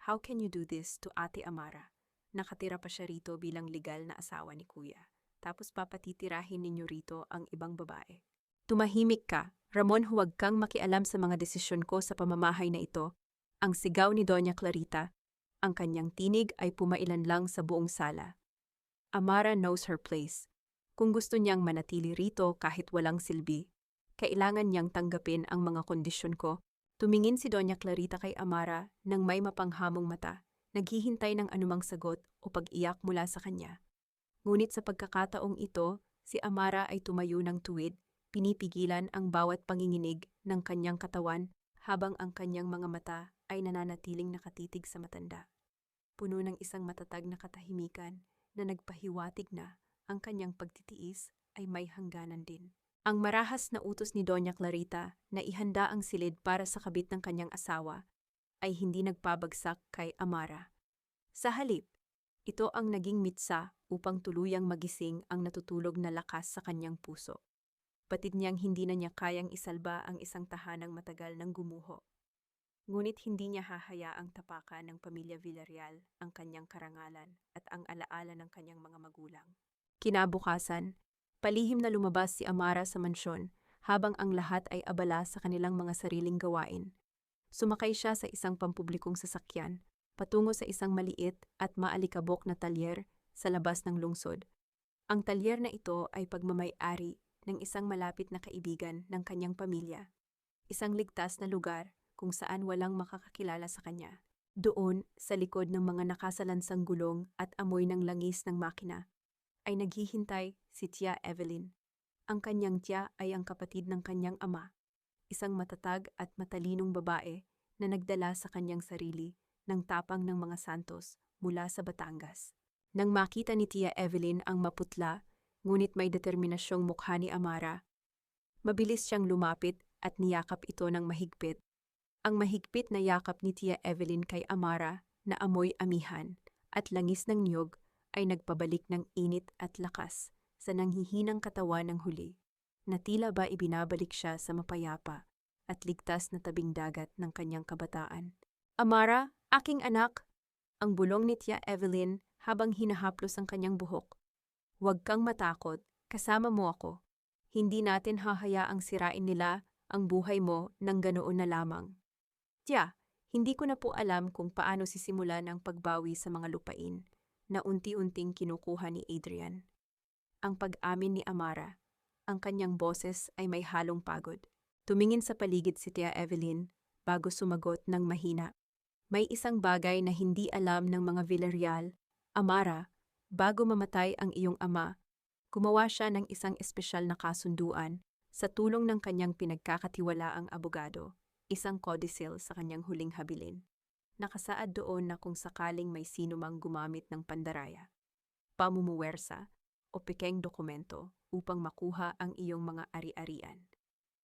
How can you do this to Ate Amara? Nakatira pa siya rito bilang legal na asawa ni Kuya. Tapos papatitirahin ninyo rito ang ibang babae. Tumahimik ka. Ramon, huwag kang makialam sa mga desisyon ko sa pamamahay na ito. Ang sigaw ni Doña Clarita. Ang kanyang tinig ay pumailan lang sa buong sala. Amara knows her place. Kung gusto niyang manatili rito kahit walang silbi, kailangan niyang tanggapin ang mga kondisyon ko. Tumingin si Doña Clarita kay Amara nang may mapanghamong mata, naghihintay ng anumang sagot o pag-iyak mula sa kanya. Ngunit sa pagkakataong ito, si Amara ay tumayo ng tuwid, pinipigilan ang bawat panginginig ng kanyang katawan habang ang kanyang mga mata ay nananatiling nakatitig sa matanda. Puno ng isang matatag na katahimikan na nagpahiwatig na ang kanyang pagtitiis ay may hangganan din. Ang marahas na utos ni Doña Clarita na ihanda ang silid para sa kabit ng kanyang asawa ay hindi nagpabagsak kay Amara. Sa halip, ito ang naging mitsa upang tuluyang magising ang natutulog na lakas sa kanyang puso. Batid niyang hindi na niya kayang isalba ang isang tahanang matagal ng gumuho. Ngunit hindi niya hahayaang tapakan ng pamilya Villarreal ang kanyang karangalan at ang alaala ng kanyang mga magulang. Kinabukasan, palihim na lumabas si Amara sa mansyon habang ang lahat ay abala sa kanilang mga sariling gawain. Sumakay siya sa isang pampublikong sasakyan, patungo sa isang maliit at maalikabok na talyer sa labas ng lungsod. Ang talyer na ito ay pagmamay-ari ng isang malapit na kaibigan ng kanyang pamilya. Isang ligtas na lugar kung saan walang makakakilala sa kanya. Doon, sa likod ng mga nakasalansang gulong at amoy ng langis ng makina, ay naghihintay si Tia Evelyn. Ang kanyang tiya ay ang kapatid ng kanyang ama, isang matatag at matalinong babae na nagdala sa kanyang sarili ng tapang ng mga santos mula sa Batangas. Nang makita ni Tia Evelyn ang maputla, ngunit may determinasyong mukha ni Amara, mabilis siyang lumapit at niyakap ito ng mahigpit. Ang mahigpit na yakap ni Tia Evelyn kay Amara na amoy amihan at langis ng niyog ay nagpabalik ng init at lakas sa nanghihinang katawan ng huli, na tila ba ibinabalik siya sa mapayapa at ligtas na tabing dagat ng kanyang kabataan. Amara, aking anak! Ang bulong ni Tia Evelyn habang hinahaplos ang kanyang buhok. Huwag kang matakot, kasama mo ako. Hindi natin hahayaang sirain nila ang buhay mo ng ganoon na lamang. Tia, Hindi ko na po alam kung paano sisimulan ang pagbawi sa mga lupain na unti-unting kinukuha ni Adrian. Ang pag-amin ni Amara, ang kanyang boses ay may halong pagod. Tumingin sa paligid si Tia Evelyn bago sumagot ng mahina. May isang bagay na hindi alam ng mga Villarreal. Amara, bago mamatay ang iyong ama, gumawa siya ng isang espesyal na kasunduan sa tulong ng kanyang pinagkakatiwalaang abogado, isang codicil sa kanyang huling habilin. Nakasaad doon na kung sakaling may sino mang gumamit ng pandaraya, pamumuwersa o pekeng dokumento upang makuha ang iyong mga ari-arian,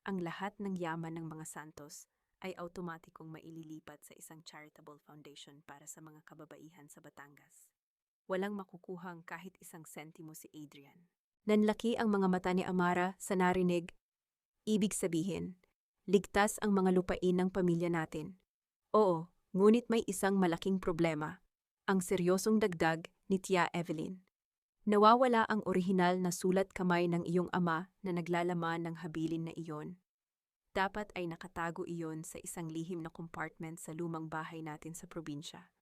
ang lahat ng yaman ng mga santos ay automatikong maililipat sa isang charitable foundation para sa mga kababaihan sa Batangas. Walang makukuhang kahit isang sentimo si Adrian. Nanlaki ang mga mata ni Amara sa narinig. Ibig sabihin, ligtas ang mga lupain ng pamilya natin. Oo, ngunit may isang malaking problema. Ang seryosong dagdag ni Tia Evelyn. Nawawala ang orihinal na sulat kamay ng iyong ama na naglalaman ng habilin na iyon. Dapat ay nakatago iyon sa isang lihim na compartment sa lumang bahay natin sa probinsya.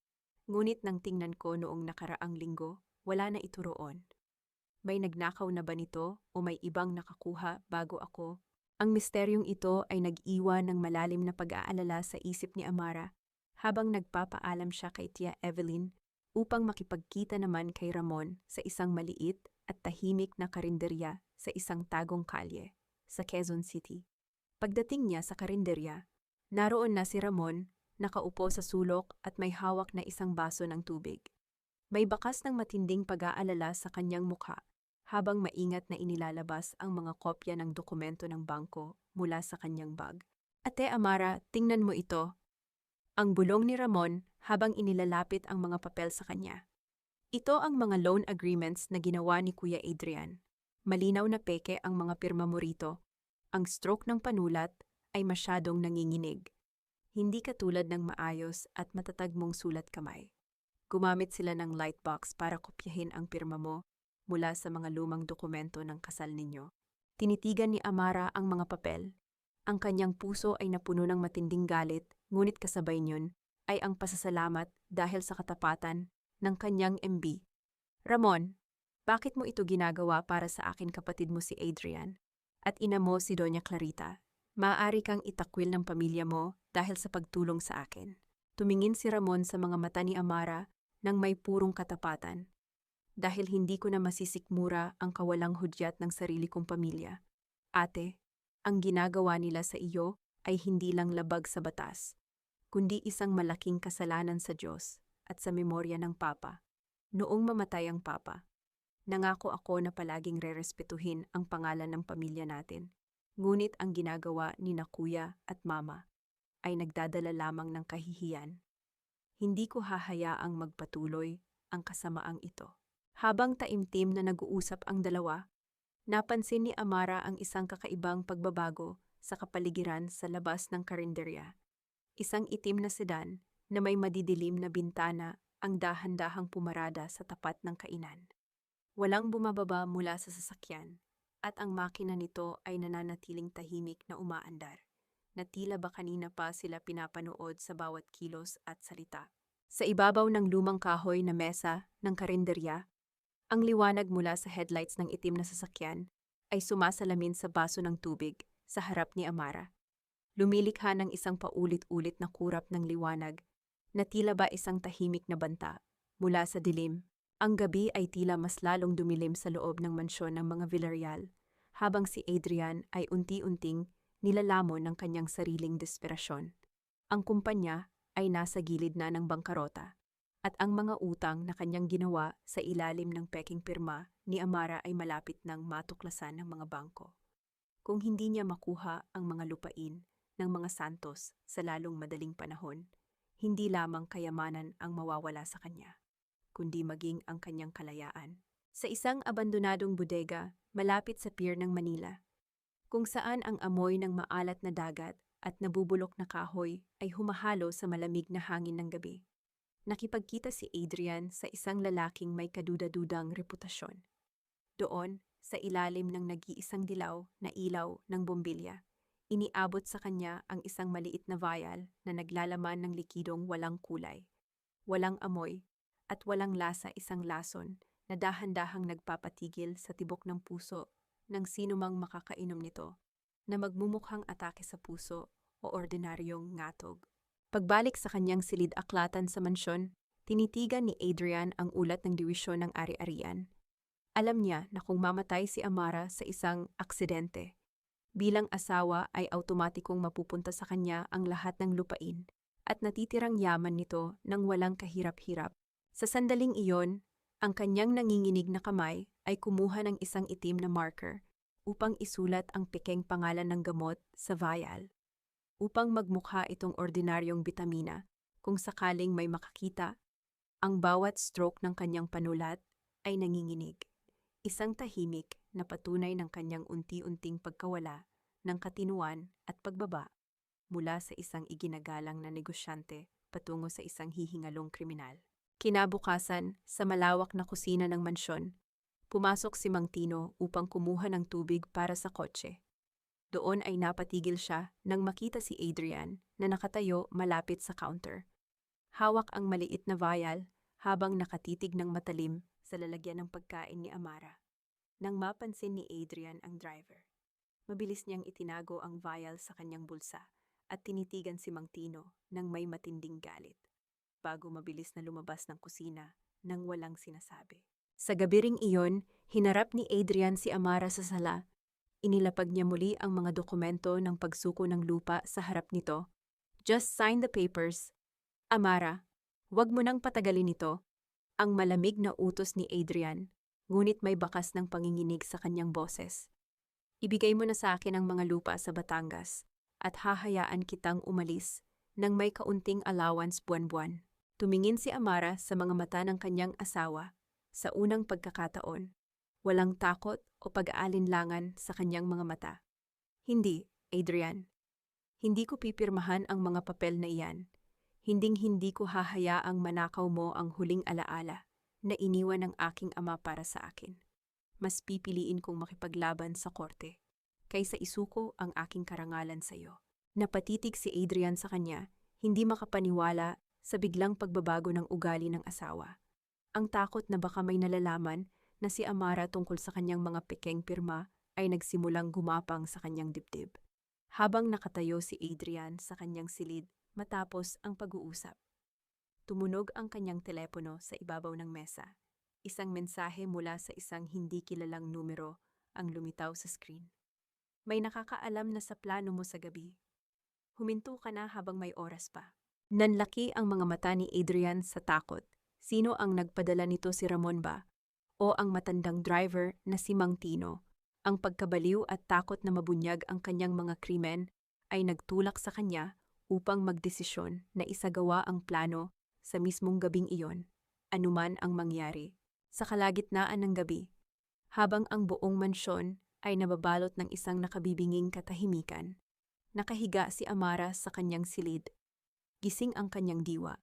Ngunit nang tingnan ko noong nakaraang linggo, wala na ito roon. May nagnakaw na ba nito o may ibang nakakuha bago ako? Ang misteryong ito ay nag-iwan ng malalim na pag-aalala sa isip ni Amara habang nagpapaalam siya kay Tia Evelyn upang makipagkita naman kay Ramon sa isang maliit at tahimik na karinderya sa isang tagong kalye sa Quezon City. Pagdating niya sa karinderya, naroon na si Ramon, nakaupo sa sulok at may hawak na isang baso ng tubig. May bakas ng matinding pag-aalala sa kanyang mukha habang maingat na inilalabas ang mga kopya ng dokumento ng bangko mula sa kanyang bag. Ate Amara, tingnan mo ito. Ang bulong ni Ramon habang inilalapit ang mga papel sa kanya. Ito ang mga loan agreements na ginawa ni Kuya Adrian. Malinaw na peke ang mga pirma mo rito. Ang stroke ng panulat ay masyadong nanginginig. Hindi katulad ng maayos at matatag mong sulat kamay. Gumamit sila ng lightbox para kopyahin ang pirma mo mula sa mga lumang dokumento ng kasal ninyo. Tinitigan ni Amara ang mga papel. Ang kanyang puso ay napuno ng matinding galit, ngunit kasabay niyon ay ang pasasalamat dahil sa katapatan ng kanyang MB. Ramon, bakit mo ito ginagawa para sa akin kapatid mo si Adrian at ina mo si Doña Clarita? Maaari kang itakwil ng pamilya mo dahil sa pagtulong sa akin. Tumingin si Ramon sa mga mata ni Amara nang may purong katapatan. Dahil hindi ko na masisikmura ang kawalang hudyat ng sarili kong pamilya. Ate, ang ginagawa nila sa iyo ay hindi lang labag sa batas, kundi isang malaking kasalanan sa Diyos at sa memorya ng Papa. Noong mamatay ang Papa, nangako ako na palaging rerespetuhin ang pangalan ng pamilya natin. Ngunit ang ginagawa ni na Kuya at Mama ay nagdadala lamang ng kahihiyan. Hindi ko hahayaang magpatuloy ang kasamaang ito. Habang taimtim na nag-uusap ang dalawa, napansin ni Amara ang isang kakaibang pagbabago sa kapaligiran sa labas ng karinderya. Isang itim na sedan na may madidilim na bintana ang dahan-dahang pumarada sa tapat ng kainan. Walang bumababa mula sa sasakyan at ang makina nito ay nananatiling tahimik na umaandar, na tila ba kanina pa sila pinapanood sa bawat kilos at salita. Sa ibabaw ng lumang kahoy na mesa ng karinderya, ang liwanag mula sa headlights ng itim na sasakyan ay sumasalamin sa baso ng tubig sa harap ni Amara. Lumilikha ng isang paulit-ulit na kurap ng liwanag na tila ba isang tahimik na banta mula sa dilim. Ang gabi ay tila mas lalong dumilim sa loob ng mansyon ng mga Villarreal habang si Adrian ay unti-unting nilalamon ng kanyang sariling desperasyon. Ang kumpanya ay nasa gilid na ng bangkarota. At ang mga utang na kanyang ginawa sa ilalim ng peking pirma ni Amara ay malapit ng matuklasan ng mga bangko. Kung hindi niya makuha ang mga lupain ng mga santos sa lalong madaling panahon, hindi lamang kayamanan ang mawawala sa kanya, kundi maging ang kanyang kalayaan. Sa isang abandonadong bodega malapit sa pier ng Manila, kung saan ang amoy ng maalat na dagat at nabubulok na kahoy ay humahalo sa malamig na hangin ng gabi. Nakipagkita si Adrian sa isang lalaking may kaduda-dudang reputasyon. Doon, sa ilalim ng nag-iisang dilaw na ilaw ng bombilya, Iniabot sa kanya ang isang maliit na vial na naglalaman ng likidong walang kulay, walang amoy, at walang lasa, isang lason na dahan-dahang nagpapatigil sa tibok ng puso ng sinumang makakainom nito, na magmumukhang atake sa puso o ordinaryong ngatog. Pagbalik sa kanyang silid-aklatan sa mansyon, tinitigan ni Adrian ang ulat ng diwisyon ng ari-arian. Alam niya na kung mamatay si Amara sa isang aksidente, bilang asawa ay automatikong mapupunta sa kanya ang lahat ng lupain at natitirang yaman nito ng walang kahirap-hirap. Sa sandaling iyon, ang kanyang nanginginig na kamay ay kumuha ng isang itim na marker upang isulat ang pikeng pangalan ng gamot sa vial, upang magmukha itong ordinaryong bitamina. Kung sakaling may makakita, ang bawat stroke ng kanyang panulat ay nanginginig. Isang tahimik na patunay ng kanyang unti-unting pagkawala ng katinuan at pagbaba mula sa isang iginagalang na negosyante patungo sa isang hihingalong kriminal. Kinabukasan, sa malawak na kusina ng mansyon, pumasok si Mang Tino upang kumuha ng tubig para sa kotse. Doon ay napatigil siya nang makita si Adrian na nakatayo malapit sa counter. Hawak ang maliit na vial habang nakatitig ng matalim sa lalagyan ng pagkain ni Amara. Nang mapansin ni Adrian ang driver, mabilis niyang itinago ang vial sa kanyang bulsa at tinitigan si Mang Tino nang may matinding galit, bago mabilis na lumabas ng kusina nang walang sinasabi. Sa gabi ring iyon, hinarap ni Adrian si Amara sa sala. Inilapag niya muli ang mga dokumento ng pagsuko ng lupa sa harap nito. "Just sign the papers. Amara, huwag mo nang patagalin ito." Ang malamig na utos ni Adrian, ngunit may bakas ng panginginig sa kanyang boses. "Ibigay mo na sa akin ang mga lupa sa Batangas at hahayaan kitang umalis nang may kaunting allowance buwan-buwan." Tumingin si Amara sa mga mata ng kanyang asawa sa unang pagkakataon. Walang takot o pag-aalinlangan sa kanyang mga mata. "Hindi, Adrian. Hindi ko pipirmahan ang mga papel na iyan. Hinding-hindi ko hahayaang manakaw mo ang huling alaala na iniwan ng aking ama para sa akin. Mas pipiliin kong makipaglaban sa korte kaysa isuko ang aking karangalan sa iyo." Napatitig si Adrian sa kanya, hindi makapaniwala sa biglang pagbabago ng ugali ng asawa. Ang takot na baka may nalalaman na si Amara tungkol sa kanyang mga pekeng pirma ay nagsimulang gumapang sa kanyang dibdib. Habang nakatayo si Adrian sa kanyang silid matapos ang pag-uusap, tumunog ang kanyang telepono sa ibabaw ng mesa. Isang mensahe mula sa isang hindi kilalang numero ang lumitaw sa screen. "May nakakaalam na sa plano mo sa gabi. Huminto ka na habang may oras pa." Nanlaki ang mga mata ni Adrian sa takot. Sino ang nagpadala nito, si Ramon ba? O ang matandang driver na si Mang Tino? Ang pagkabaliw at takot na mabunyag ang kanyang mga krimen ay nagtulak sa kanya upang magdesisyon na isagawa ang plano sa mismong gabing iyon, anuman ang mangyari. Sa kalagitnaan ng gabi, habang ang buong mansyon ay nababalot ng isang nakabibinging katahimikan, nakahiga si Amara sa kanyang silid. Gising ang kanyang diwa.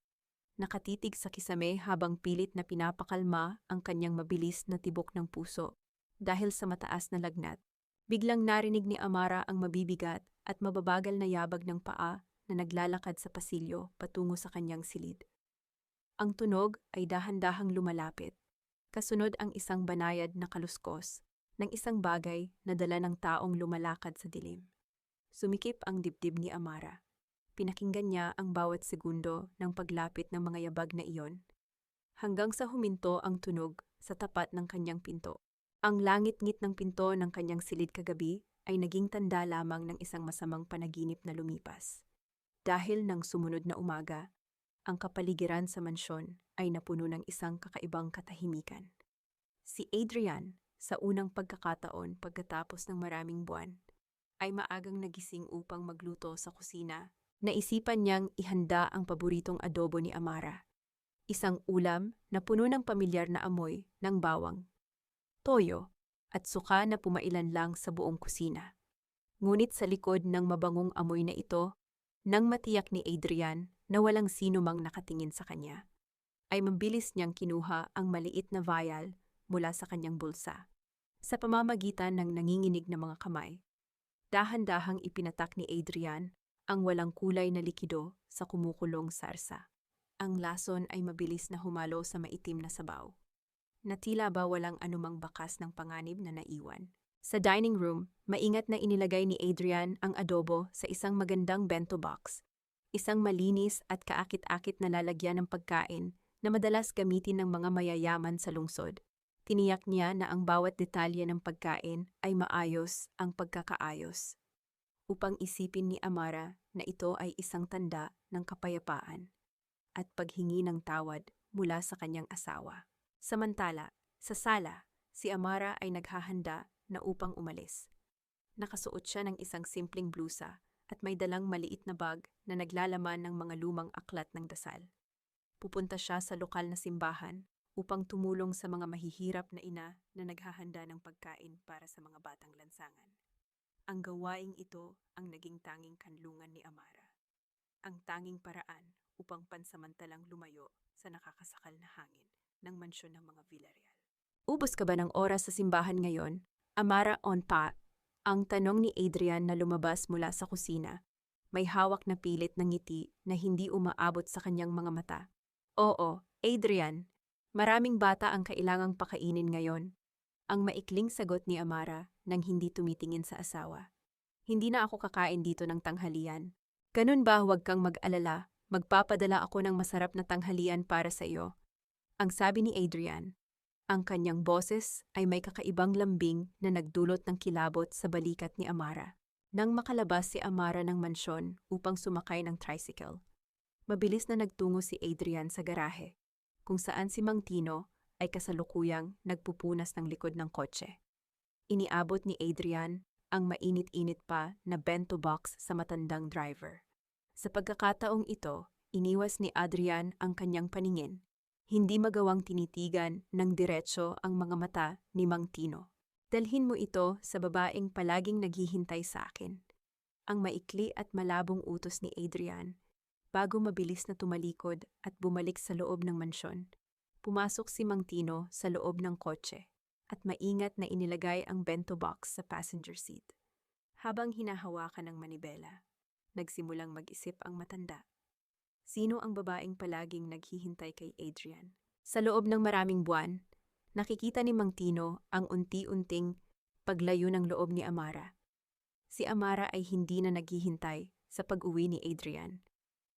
Nakatitig sa kisame habang pilit na pinapakalma ang kanyang mabilis na tibok ng puso. Dahil sa mataas na lagnat, biglang narinig ni Amara ang mabibigat at mababagal na yabag ng paa na naglalakad sa pasilyo patungo sa kanyang silid. Ang tunog ay dahan-dahang lumalapit. Kasunod ang isang banayad na kaluskos ng isang bagay na dala ng taong lumalakad sa dilim. Sumikip ang dibdib ni Amara. Pinakinggan niya ang bawat segundo ng paglapit ng mga yabag na iyon, hanggang sa huminto ang tunog sa tapat ng kanyang pinto. Ang langit-ngit ng pinto ng kanyang silid kagabi ay naging tanda lamang ng isang masamang panaginip na lumipas. Dahil nang sumunod na umaga, ang kapaligiran sa mansyon ay napuno ng isang kakaibang katahimikan. Si Adrian, sa unang pagkakataon pagkatapos ng maraming buwan, ay maagang nagising upang magluto sa kusina. Naisipan niyang ihanda ang paboritong adobo ni Amara, isang ulam na puno ng pamilyar na amoy ng bawang, toyo, at suka na pumailan lang sa buong kusina. Ngunit sa likod ng mabangong amoy na ito, nang matiyak ni Adrian na walang sino mang nakatingin sa kanya, ay mabilis niyang kinuha ang maliit na vial mula sa kanyang bulsa. Sa pamamagitan ng nanginginig na mga kamay, Dahan-dahang ipinatak ni Adrian ang walang kulay na likido sa kumukulong sarsa. Ang lason ay mabilis na humalo sa maitim na sabaw, na tila ba walang anumang bakas ng panganib na naiwan. Sa dining room, maingat na inilagay ni Adrian ang adobo sa isang magandang bento box, isang malinis at kaakit-akit na lalagyan ng pagkain na madalas gamitin ng mga mayayaman sa lungsod. Tiniyak niya na ang bawat detalye ng pagkain ay maayos ang pagkakaayos, upang isipin ni Amara na ito ay isang tanda ng kapayapaan at paghingi ng tawad mula sa kanyang asawa. Samantala, sa sala, si Amara ay naghahanda na upang umalis. Nakasuot siya ng isang simpleng blusa at may dalang maliit na bag na naglalaman ng mga lumang aklat ng dasal. Pupunta siya sa lokal na simbahan upang tumulong sa mga mahihirap na ina na naghahanda ng pagkain para sa mga batang lansangan. Ang gawaing ito ang naging tanging kanlungan ni Amara, ang tanging paraan upang pansamantalang lumayo sa nakakasakal na hangin ng mansyon ng mga Villarreal. Ubos ka ba ng oras sa simbahan ngayon? Amara on pa, ang tanong ni Adrian na lumabas mula sa kusina. May hawak na pilit ng ngiti na hindi umaabot sa kanyang mga mata. Oo, Adrian, maraming bata ang kailangang pakainin ngayon. Ang maikling sagot ni Amara nang hindi tumitingin sa asawa. Hindi na ako kakain dito ng tanghalian. Ganun ba, huwag kang mag-alala, magpapadala ako ng masarap na tanghalian para sa iyo. Ang sabi ni Adrian. Ang kanyang boses ay may kakaibang lambing na nagdulot ng kilabot sa balikat ni Amara. Nang makalabas si Amara ng mansyon upang sumakay ng tricycle, mabilis na nagtungo si Adrian sa garahe, kung saan si Mang Tino ay kasalukuyang nagpupunas ng likod ng kotse. Iniabot ni Adrian ang mainit-init pa na bento box sa matandang driver. Sa pagkakataong ito, iniwas ni Adrian ang kanyang paningin. Hindi magawang tinitigan ng diretso ang mga mata ni Mang Tino. Dalhin mo ito sa babaeng palaging naghihintay sa akin. Ang maikli at malabong utos ni Adrian, bago mabilis na tumalikod at bumalik sa loob ng mansyon. Pumasok si Mang Tino sa loob ng kotse at maingat na inilagay ang bento box sa passenger seat. Habang hinahawakan ng manibela, nagsimulang mag-isip ang matanda. Sino ang babaeng palaging naghihintay kay Adrian? Sa loob ng maraming buwan, nakikita ni Mang Tino ang unti-unting paglayo ng loob ni Amara. Si Amara ay hindi na naghihintay sa pag-uwi ni Adrian.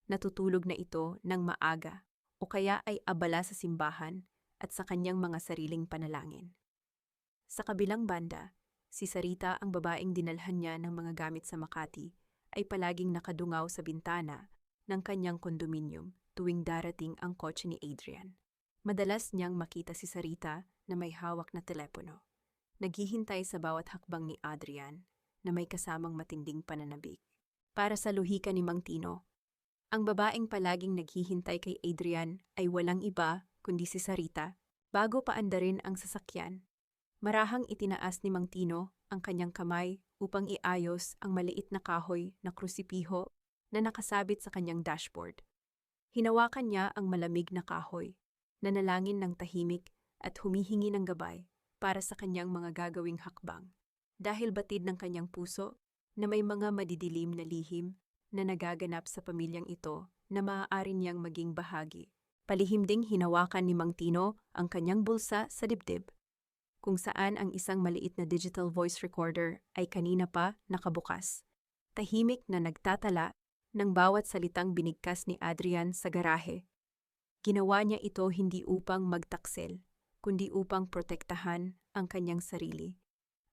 Natutulog na ito ng maaga o kaya ay abala sa simbahan at sa kanyang mga sariling panalangin. Sa kabilang banda, si Sarita, ang babaeng dinalhan niya ng mga gamit sa Makati, ay palaging nakadungaw sa bintana ng kanyang kondominium tuwing darating ang kotse ni Adrian. Madalas niyang makita si Sarita na may hawak na telepono, naghihintay sa bawat hakbang ni Adrian na may kasamang matinding pananabik. Para sa luhika ni Mang Tino, ang babaeng palaging naghihintay kay Adrian ay walang iba kundi si Sarita. Bago paandarin ang sasakyan, marahang itinaas ni Mang Tino ang kanyang kamay upang iayos ang maliit na kahoy na krusipiho na nakasabit sa kanyang dashboard. Hinawakan niya ang malamig na kahoy, nanalangin ng tahimik at humihingi ng gabay para sa kanyang mga gagawing hakbang. Dahil batid ng kanyang puso na may mga madidilim na lihim na nagaganap sa pamilyang ito na maaari niyang maging bahagi. Palihim ding hinawakan ni Mang Tino ang kanyang bulsa sa dibdib, kung saan ang isang maliit na digital voice recorder ay kanina pa nakabukas. Tahimik na nagtatala ng bawat salitang binigkas ni Adrian sa garahe. Ginawa niya ito hindi upang magtaksel, kundi upang protektahan ang kanyang sarili.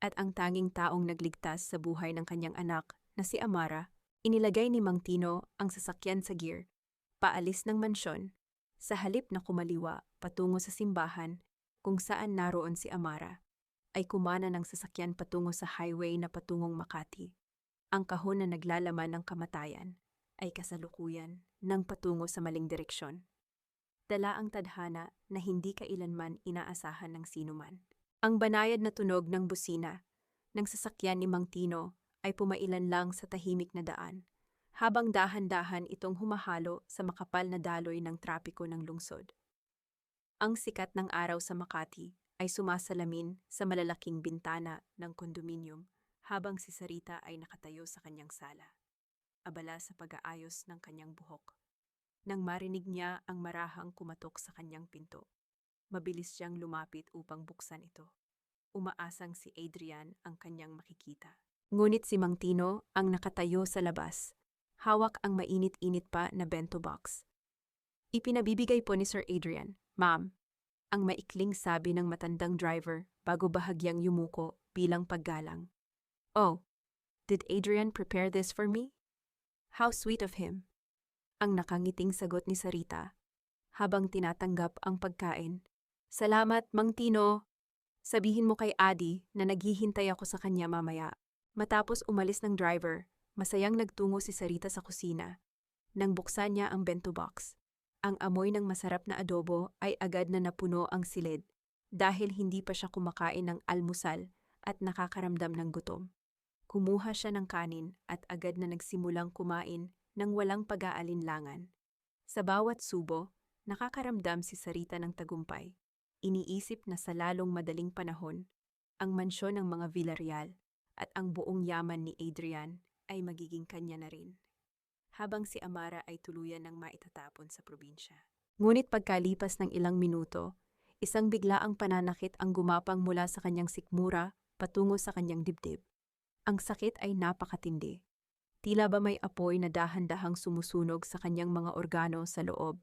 At ang tanging taong nagligtas sa buhay ng kanyang anak na si Amara, inilagay ni Mang Tino ang sasakyan sa gear, paalis ng mansyon, sa halip na kumaliwa patungo sa simbahan kung saan naroon si Amara, ay kumana ng sasakyan patungo sa highway na patungong Makati. Ang kahon na naglalaman ng kamatayan ay kasalukuyan ng patungo sa maling direksyon. Dala ang tadhana na hindi kailanman inaasahan ng sinuman. Ang banayad na tunog ng busina ng sasakyan ni Mang Tino ay pumailan lang sa tahimik na daan, habang dahan-dahan itong humahalo sa makapal na daloy ng trapiko ng lungsod. Ang sikat ng araw sa Makati ay sumasalamin sa malalaking bintana ng kondominium, habang si Sarita ay nakatayo sa kanyang sala, abala sa pag-aayos ng kanyang buhok. Nang marinig niya ang marahang kumatok sa kanyang pinto, mabilis siyang lumapit upang buksan ito. Umaasang si Adrian ang kanyang makikita. Ngunit si Mang Tino ang nakatayo sa labas. Hawak ang mainit-init pa na bento box. Ipinabibigay po ni Sir Adrian, "Ma'am," ang maikling sabi ng matandang driver bago bahagyang yumuko bilang paggalang. "Oh, did Adrian prepare this for me? How sweet of him." Ang nakangiting sagot ni Sarita habang tinatanggap ang pagkain. "Salamat, Mang Tino. Sabihin mo kay Adi na naghihintay ako sa kanya mamaya." Matapos umalis ng driver, masayang nagtungo si Sarita sa kusina. Nang buksan niya ang bento box, ang amoy ng masarap na adobo ay agad na napuno ang silid dahil hindi pa siya kumakain ng almusal at nakakaramdam ng gutom. Kumuha siya ng kanin at agad na nagsimulang kumain ng walang pag-aalinlangan. Sa bawat subo, nakakaramdam si Sarita ng tagumpay. Iniisip na sa lalong madaling panahon, ang mansyon ng mga Villarreal at ang buong yaman ni Adrian ay magiging kanya na rin, habang si Amara ay tuluyan ng maitatapon sa probinsya. Ngunit pagkalipas ng ilang minuto, isang biglaang pananakit ang gumapang mula sa kanyang sikmura patungo sa kanyang dibdib. Ang sakit ay napakatindi. Tila ba may apoy na dahan-dahang sumusunog sa kanyang mga organo sa loob.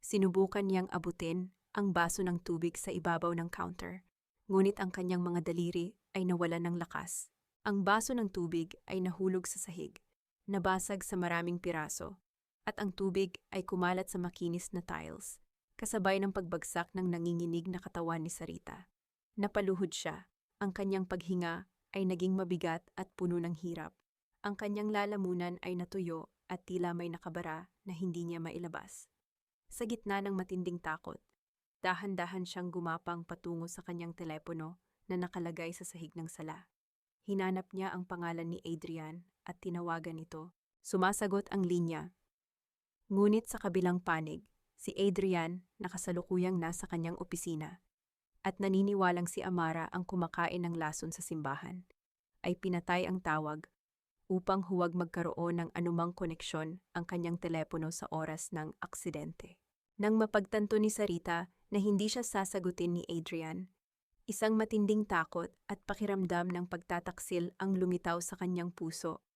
Sinubukan niyang abutin ang baso ng tubig sa ibabaw ng counter, ngunit ang kanyang mga daliri ay nawalan ng lakas. Ang baso ng tubig ay nahulog sa sahig, nabasag sa maraming piraso, at ang tubig ay kumalat sa makinis na tiles, kasabay ng pagbagsak ng nanginginig na katawan ni Sarita. Napaluhod siya, ang kanyang paghinga ay naging mabigat at puno ng hirap. Ang kanyang lalamunan ay natuyo at tila may nakabara na hindi niya mailabas. Sa gitna ng matinding takot, dahan-dahan siyang gumapang patungo sa kanyang telepono na nakalagay sa sahig ng sala. Hinanap niya ang pangalan ni Adrian at tinawagan ito. Sumasagot ang linya. Ngunit sa kabilang panig, si Adrian nakasalukuyang nasa kanyang opisina at naniniwalang si Amara ang kumakain ng lason sa simbahan. Ay pinatay ang tawag upang huwag magkaroon ng anumang koneksyon ang kanyang telepono sa oras ng aksidente. Nang mapagtanto ni Sarita na hindi siya sasagutin ni Adrian, isang matinding takot at pakiramdam ng pagtataksil ang lumitaw sa kanyang puso.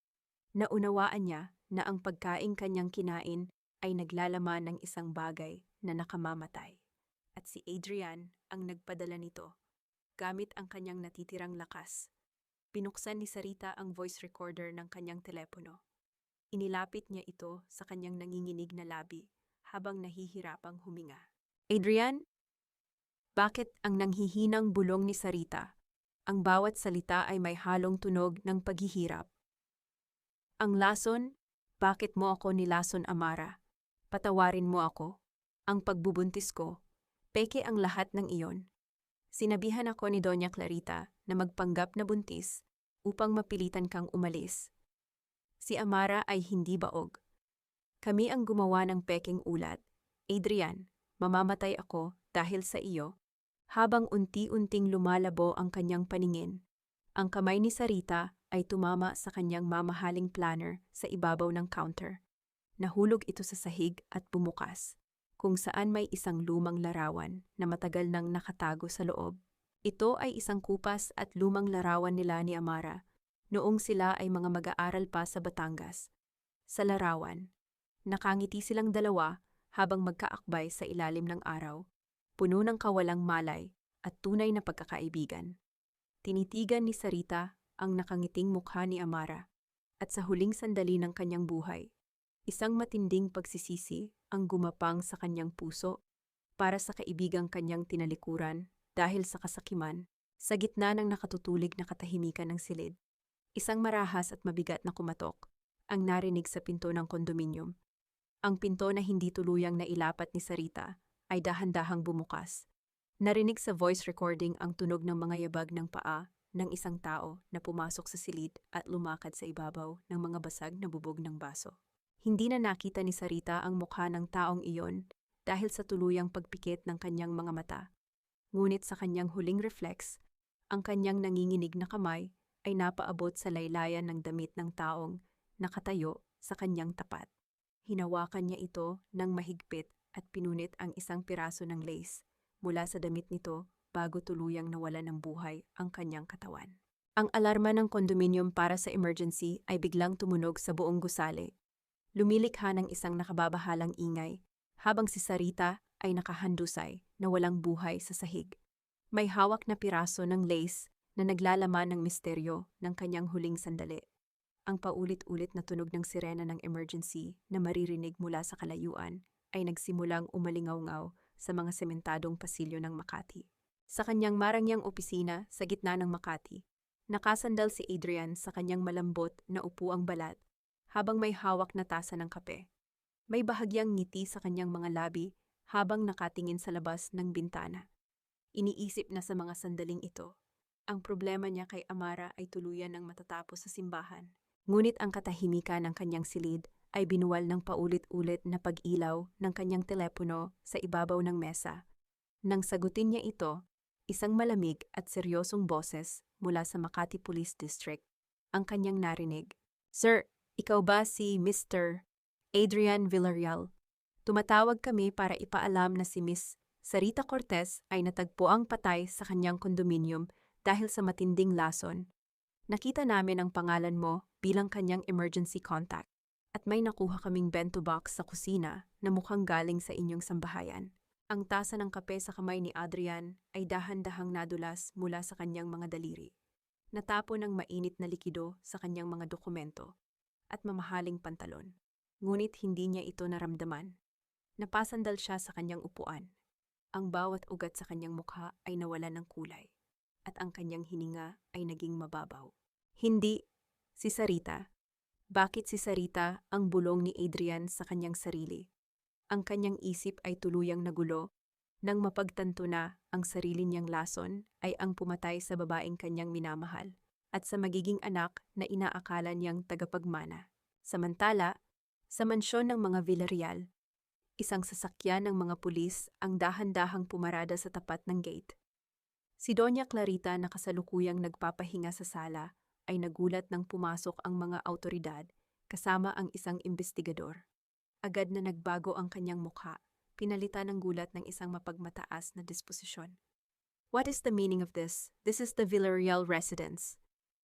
Naunawaan niya na ang pagkaing kanyang kinain ay naglalaman ng isang bagay na nakamamatay. At si Adrian ang nagpadala nito, gamit ang kanyang natitirang lakas. Binuksan ni Sarita ang voice recorder ng kanyang telepono. Inilapit niya ito sa kanyang nanginginig na labi habang nahihirapang huminga. "Adrian?" Bakit ang nanghihinang bulong ni Sarita? Ang bawat salita ay may halong tunog ng paghihirap. "Ang lason? Bakit mo ako nilason, Amara? Patawarin mo ako. Ang pagbubuntis ko, peke ang lahat ng iyon. Sinabihan ako ni Doña Clarita na magpanggap na buntis upang mapilitan kang umalis. Si Amara ay hindi baog. Kami ang gumawa ng peking ulat. Adrian, mamamatay ako dahil sa iyo." Habang unti-unting lumalabo ang kanyang paningin, ang kamay ni Sarita ay tumama sa kanyang mamahaling planner sa ibabaw ng counter. Nahulog ito sa sahig at bumukas, kung saan may isang lumang larawan na matagal nang nakatago sa loob. Ito ay isang kupas at lumang larawan nila ni Amara noong sila ay mga mag-aaral pa sa Batangas. Sa larawan, nakangiti silang dalawa habang magkaakbay sa ilalim ng araw, puno ng kawalang malay at tunay na pagkakaibigan. Tinitigan ni Sarita ang nakangiting mukha ni Amara at sa huling sandali ng kanyang buhay, isang matinding pagsisisi ang gumapang sa kanyang puso para sa kaibigang kanyang tinalikuran dahil sa kasakiman sa gitna ng nakatutulig na katahimikan ng silid. Isang marahas at mabigat na kumatok ang narinig sa pinto ng kondominium. Ang pinto na hindi tuluyang nailapat ni Sarita ay dahan-dahang bumukas. Narinig sa voice recording ang tunog ng mga yabag ng paa ng isang tao na pumasok sa silid at lumakad sa ibabaw ng mga basag na bubog ng baso. Hindi na nakita ni Sarita ang mukha ng taong iyon dahil sa tuluyang pagpikit ng kanyang mga mata. Ngunit sa kanyang huling reflex, ang kanyang nanginginig na kamay ay napaabot sa laylayan ng damit ng taong nakatayo sa kanyang tapat. Hinawakan niya ito ng mahigpit at pinunit ang isang piraso ng lace mula sa damit nito bago tuluyang nawala ng buhay ang kanyang katawan. Ang alarma ng kondominium para sa emergency ay biglang tumunog sa buong gusali. Lumilikha ng isang nakababahalang ingay habang si Sarita ay nakahandusay na walang buhay sa sahig. May hawak na piraso ng lace na naglalaman ng misteryo ng kanyang huling sandali. Ang paulit-ulit na tunog ng sirena ng emergency na maririnig mula sa kalayuan ay nagsimulang umalingaw-ngaw sa mga sementadong pasilyo ng Makati. Sa kanyang marangyang opisina sa gitna ng Makati, nakasandal si Adrian sa kanyang malambot na upuang balat habang may hawak na tasa ng kape. May bahagyang ngiti sa kanyang mga labi habang nakatingin sa labas ng bintana. Iniisip na sa mga sandaling ito, ang problema niya kay Amara ay tuluyan ng matatapos sa simbahan. Ngunit ang katahimikan ng kanyang silid ay binuwal ng paulit-ulit na pag-ilaw ng kanyang telepono sa ibabaw ng mesa. Nang sagutin niya ito, isang malamig at seryosong boses mula sa Makati Police District ang kanyang narinig. "Sir, ikaw ba si Mr. Adrian Villarreal? Tumatawag kami para ipaalam na si Miss Sarita Cortez ay natagpuang patay sa kanyang kondominium dahil sa matinding lason. Nakita namin ang pangalan mo bilang kanyang emergency contact at may nakuha kaming bento box sa kusina na mukhang galing sa inyong sambahayan." Ang tasa ng kape sa kamay ni Adrian ay dahan-dahang nadulas mula sa kanyang mga daliri. Natapon ng mainit na likido sa kanyang mga dokumento at mamahaling pantalon. Ngunit hindi niya ito naramdaman. Napasandal siya sa kanyang upuan. Ang bawat ugat sa kanyang mukha ay nawalan ng kulay at ang kanyang hininga ay naging mababaw. Hindi si Sarita. Bakit si Sarita ang bulong ni Adrian sa kanyang sarili? Ang kanyang isip ay tuluyang nagulo nang mapagtanto na ang sarili niyang lason ay ang pumatay sa babaeng kanyang minamahal at sa magiging anak na inaakala niyang tagapagmana. Samantala, sa mansyon ng mga Villarreal, isang sasakyan ng mga pulis ang dahan-dahang pumarada sa tapat ng gate. Si Doña Clarita na kasalukuyang nagpapahinga sa sala ay nagulat nang pumasok ang mga awtoridad kasama ang isang investigador. Agad na nagbago ang kanyang mukha, pinalitan ng gulat ng isang mapagmataas na disposisyon. "What is the meaning of this? This is the Villarreal residence."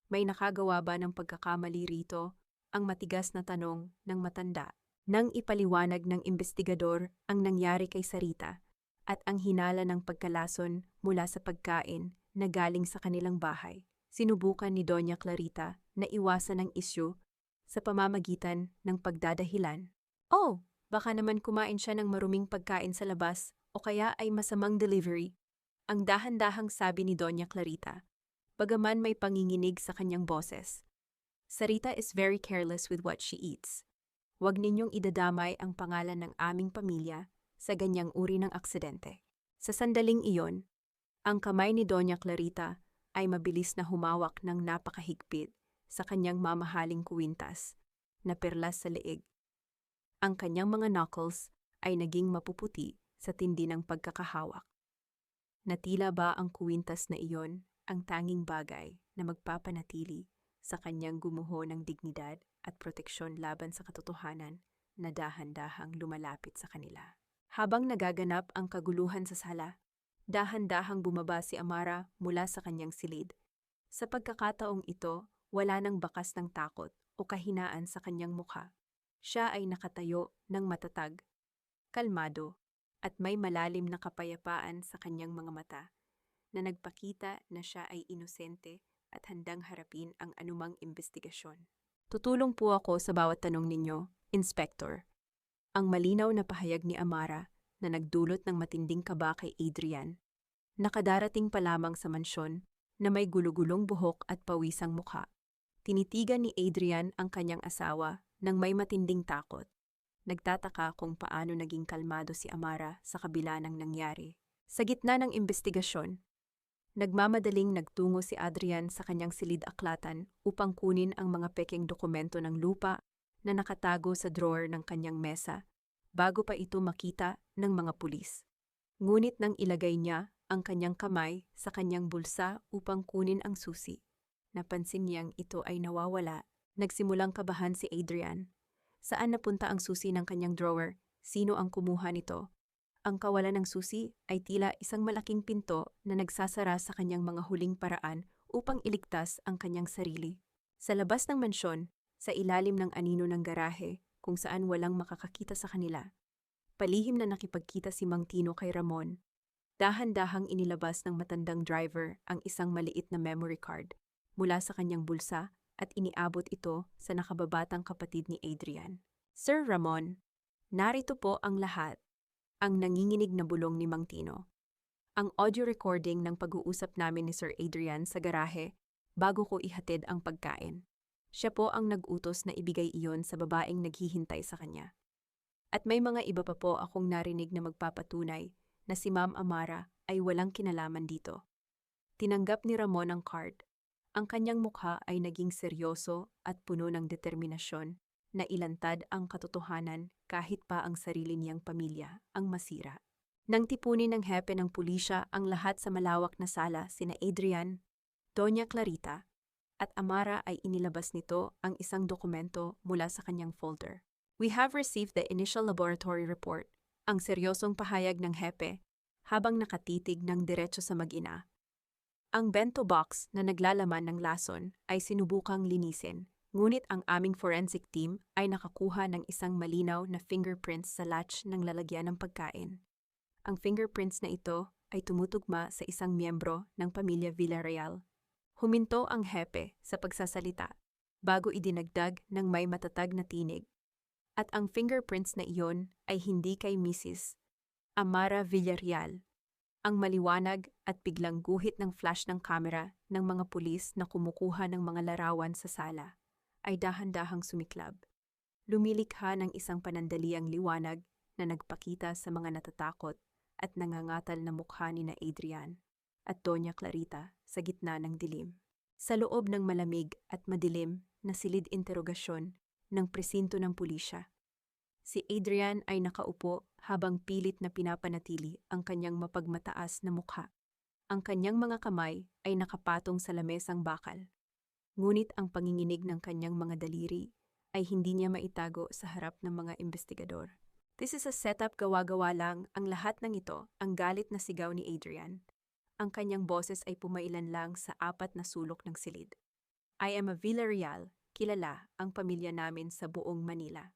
May nakagawa ba ng pagkakamali rito? Ang matigas na tanong ng matanda. Nang ipaliwanag ng investigador ang nangyari kay Sarita at ang hinala ng pagkalason mula sa pagkain na galing sa kanilang bahay, sinubukan ni Doña Clarita na iwasan ang isyu sa pamamagitan ng pagdadahilan. "Oh, baka naman kumain siya ng maruming pagkain sa labas o kaya ay masamang delivery." Ang dahan-dahang sabi ni Doña Clarita, bagaman may panginginig sa kanyang boses. "Sarita is very careless with what she eats. Huwag ninyong idadamay ang pangalan ng aming pamilya sa ganyang uri ng aksidente." Sa sandaling iyon, ang kamay ni Doña Clarita ay mabilis na humawak ng napakahigpit sa kanyang mamahaling kuwintas na perlas sa leeg. Ang kanyang mga knuckles ay naging mapuputi sa tindi ng pagkakahawak. Natila ba ang kuwintas na iyon ang tanging bagay na magpapanatili sa kanyang gumuho ng dignidad at proteksyon laban sa katotohanan na dahan-dahang lumalapit sa kanila. Habang nagaganap ang kaguluhan sa sala, dahan-dahang bumaba si Amara mula sa kanyang silid. Sa pagkakataong ito, wala nang bakas ng takot o kahinaan sa kanyang mukha. Siya ay nakatayo ng matatag, kalmado, at may malalim na kapayapaan sa kanyang mga mata na nagpakita na siya ay inosente at handang harapin ang anumang investigasyon. "Tutulong po ako sa bawat tanong ninyo, Inspector." Ang malinaw na pahayag ni Amara na nagdulot ng matinding kaba kay Adrian. Nakadarating pa lamang sa mansyon na may gulugulong buhok at pawisang mukha. Tinitigan ni Adrian ang kanyang asawa nang may matinding takot. Nagtataka kung paano naging kalmado si Amara sa kabila ng nangyari. Sa gitna ng investigasyon, nagmamadaling nagtungo si Adrian sa kanyang silid-aklatan upang kunin ang mga pekeng dokumento ng lupa na nakatago sa drawer ng kanyang mesa bago pa ito makita ng mga pulis. Ngunit nang ilagay niya ang kanyang kamay sa kanyang bulsa upang kunin ang susi, napansin niyang ito ay nawawala. Nagsimulang kabahan si Adrian. Saan napunta ang susi ng kanyang drawer? Sino ang kumuha nito? Ang kawalan ng susi ay tila isang malaking pinto na nagsasara sa kanyang mga huling paraan upang iligtas ang kanyang sarili. Sa labas ng mansyon, sa ilalim ng anino ng garahe, kung saan walang makakakita sa kanila, palihim na nakipagkita si Mang Tino kay Ramon. Dahan-dahang inilabas ng matandang driver ang isang maliit na memory card mula sa kanyang bulsa at iniabot ito sa nakababatang kapatid ni Adrian. Sir Ramon, narito po ang lahat. Ang nanginginig na bulong ni Mang Tino. Ang audio recording ng pag-uusap namin ni Sir Adrian sa garahe bago ko ihatid ang pagkain. Siya po ang nag-utos na ibigay iyon sa babaeng naghihintay sa kanya. At may mga iba pa po akong narinig na magpapatunay na si Ma'am Amara ay walang kinalaman dito. Tinanggap ni Ramon ang card. Ang kanyang mukha ay naging seryoso at puno ng determinasyon na ilantad ang katotohanan kahit pa ang sarili niyang pamilya ang masira. Nang tipunin ng hepe ng pulisya ang lahat sa malawak na sala sina Adrian, Doña Clarita, at Amara ay inilabas nito ang isang dokumento mula sa kanyang folder. We have received the initial laboratory report, ang seryosong pahayag ng hepe habang nakatitig ng diretso sa mag-ina. Ang bento box na naglalaman ng lason ay sinubukang linisin, ngunit ang aming forensic team ay nakakuha ng isang malinaw na fingerprints sa latch ng lalagyan ng pagkain. Ang fingerprints na ito ay tumutugma sa isang miyembro ng pamilya Villarreal. Huminto ang hepe sa pagsasalita bago idinagdag ng may matatag na tinig. At ang fingerprints na iyon ay hindi kay Mrs. Amara Villarreal. Ang maliwanag at biglang guhit ng flash ng kamera ng mga pulis na kumukuha ng mga larawan sa sala ay dahan-dahang sumiklab. Lumilikha ng isang panandaliang liwanag na nagpakita sa mga natatakot at nangangatal na mukha ni na Adrian at Doña Clarita sa gitna ng dilim. Sa loob ng malamig at madilim na silid interogasyon ng presinto ng pulisya, si Adrian ay nakaupo habang pilit na pinapanatili ang kanyang mapagmataas na mukha. Ang kanyang mga kamay ay nakapatong sa lamesang bakal. Ngunit ang panginginig ng kanyang mga daliri ay hindi niya maitago sa harap ng mga investigador. This is a setup, gawa-gawa lang ang lahat ng ito, ang galit na sigaw ni Adrian. Ang kanyang boses ay pumailan lang sa 4 na sulok ng silid. I am a Villarreal, kilala ang pamilya namin sa buong Manila.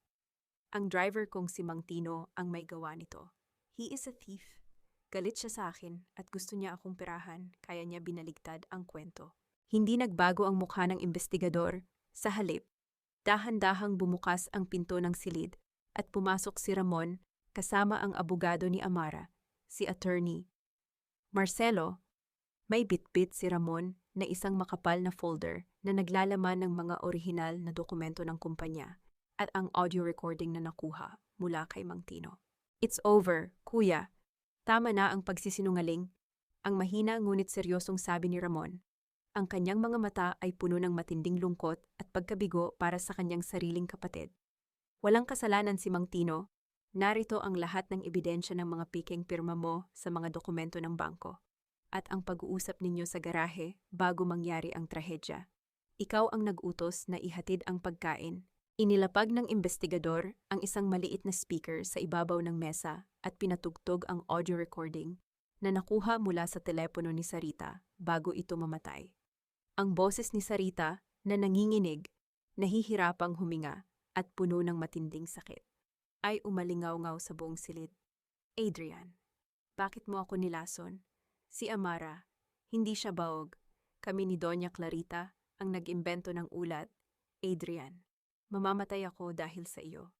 Ang driver kong si Mang Tino ang may gawa nito. He is a thief. Galit siya sa akin at gusto niya akong perahan, kaya niya binaligtad ang kwento. Hindi nagbago ang mukha ng investigador. Sa halip, dahan-dahang bumukas ang pinto ng silid at pumasok si Ramon kasama ang abogado ni Amara, si attorney Marcelo. May bitbit si Ramon na isang makapal na folder na naglalaman ng mga orihinal na dokumento ng kumpanya at ang audio recording na nakuha mula kay Mang Tino. It's over, kuya. Tama na ang pagsisinungaling. Ang mahina ngunit seryosong sabi ni Ramon. Ang kanyang mga mata ay puno ng matinding lungkot at pagkabigo para sa kanyang sariling kapatid. Walang kasalanan si Mang Tino. Narito ang lahat ng ebidensya ng mga piking pirma mo sa mga dokumento ng bangko. At ang pag-uusap ninyo sa garahe bago mangyari ang trahedya. Ikaw ang nag-utos na ihatid ang pagkain. Inilapag ng investigador ang isang maliit na speaker sa ibabaw ng mesa at pinatugtog ang audio recording na nakuha mula sa telepono ni Sarita bago ito mamatay. Ang boses ni Sarita na nanginginig, nahihirapang huminga at puno ng matinding sakit, ay umalingaw-ngaw sa buong silid. Adrian, bakit mo ako nilason? Si Amara, hindi siya baog. Kami ni Doña Clarita ang nag-imbento ng ulat. Adrian, mamamatay ako dahil sa iyo.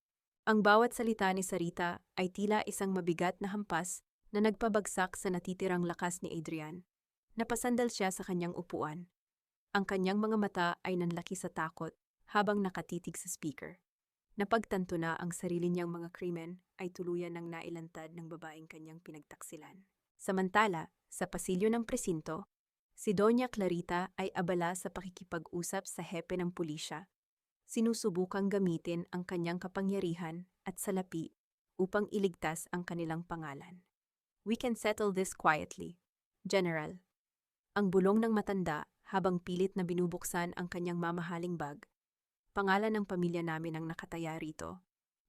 Ang bawat salita ni Sarita ay tila isang mabigat na hampas na nagpabagsak sa natitirang lakas ni Adrian. Napasandal siya sa kanyang upuan. Ang kanyang mga mata ay nanlaki sa takot habang nakatitig sa speaker. Napagtanto na ang sarili niyang mga krimen ay tuluyan ng nailantad ng babaeng kanyang pinagtaksilan. Samantala, sa pasilyo ng presinto, si Doña Clarita ay abala sa pakikipag-usap sa hepe ng pulisya. Sinusubukang gamitin ang kanyang kapangyarihan at salapi upang iligtas ang kanilang pangalan. We can settle this quietly, General. Ang bulong ng matanda habang pilit na binubuksan ang kanyang mamahaling bag. Pangalan ng pamilya namin ang nakataya rito.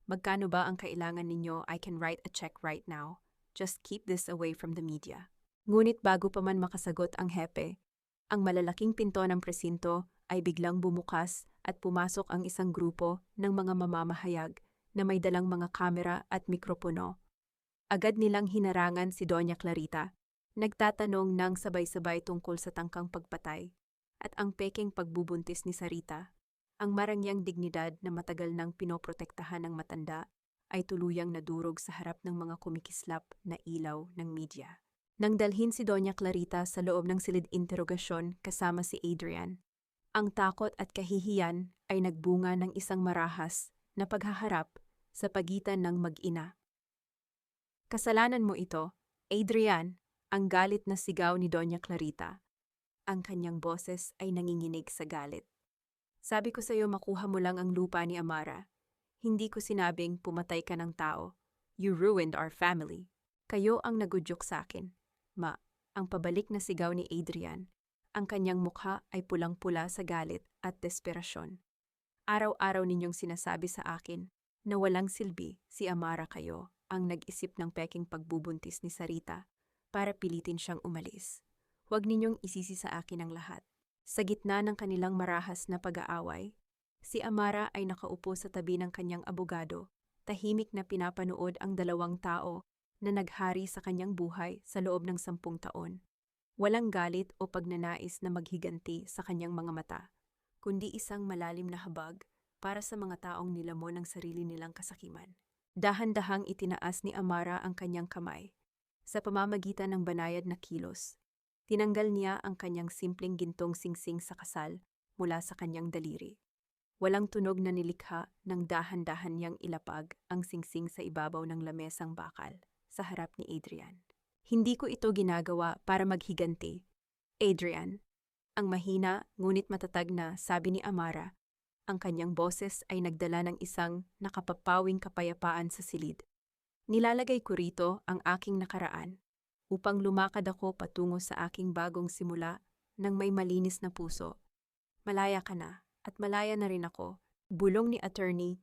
Magkano ba ang kailangan ninyo? I can write a check right now. Just keep this away from the media. Ngunit bago pa man makasagot ang hepe, ang malalaking pinto ng presinto ay biglang bumukas at pumasok ang isang grupo ng mga mamamahayag na may dalang mga kamera at mikropono. Agad nilang hinarangan si Doña Clarita, nagtatanong ng sabay-sabay tungkol sa tangkang pagpatay at ang pekeng pagbubuntis ni Sarita. Ang marangyang dignidad na matagal nang pinoprotektahan ng matanda ay tuluyang nadurog sa harap ng mga kumikislap na ilaw ng media. Nang dalhin si Doña Clarita sa loob ng silid interogasyon kasama si Adrian, ang takot at kahihiyan ay nagbunga ng isang marahas na paghaharap sa pagitan ng mag-ina. Kasalanan mo ito, Adrian, ang galit na sigaw ni Doña Clarita. Ang kanyang boses ay nanginginig sa galit. Sabi ko sa iyo makuha mo lang ang lupa ni Amara. Hindi ko sinabing pumatay ka ng tao. You ruined our family. Kayo ang nagudyok sa akin. Ma, ang pabalik na sigaw ni Adrian. Ang kanyang mukha ay pulang-pula sa galit at desperasyon. Araw-araw ninyong sinasabi sa akin na walang silbi si Amara kayo ang nag-isip ng peking pagbubuntis ni Sarita para pilitin siyang umalis. Huwag ninyong isisi sa akin ang lahat. Sa gitna ng kanilang marahas na pag-aaway, si Amara ay nakaupo sa tabi ng kanyang abogado, tahimik na pinapanood ang dalawang tao na naghari sa kanyang buhay sa loob ng 10 taon. Walang galit o pagnanais na maghiganti sa kanyang mga mata, kundi isang malalim na habag para sa mga taong nilamon ng sarili nilang kasakiman. Dahan-dahang itinaas ni Amara ang kanyang kamay. Sa pamamagitan ng banayad na kilos, tinanggal niya ang kanyang simpleng gintong singsing sa kasal mula sa kanyang daliri. Walang tunog na nilikha nang dahan-dahan niyang ilapag ang singsing sa ibabaw ng lamesang bakal sa harap ni Adrian. Hindi ko ito ginagawa para maghiganti. Adrian, ang mahina ngunit matatag na sabi ni Amara, ang kanyang boses ay nagdala ng isang nakapapawing kapayapaan sa silid. Nilalagay ko rito ang aking nakaraan upang lumakad ako patungo sa aking bagong simula ng may malinis na puso. Malaya ka na at malaya na rin ako, bulong ni Attorney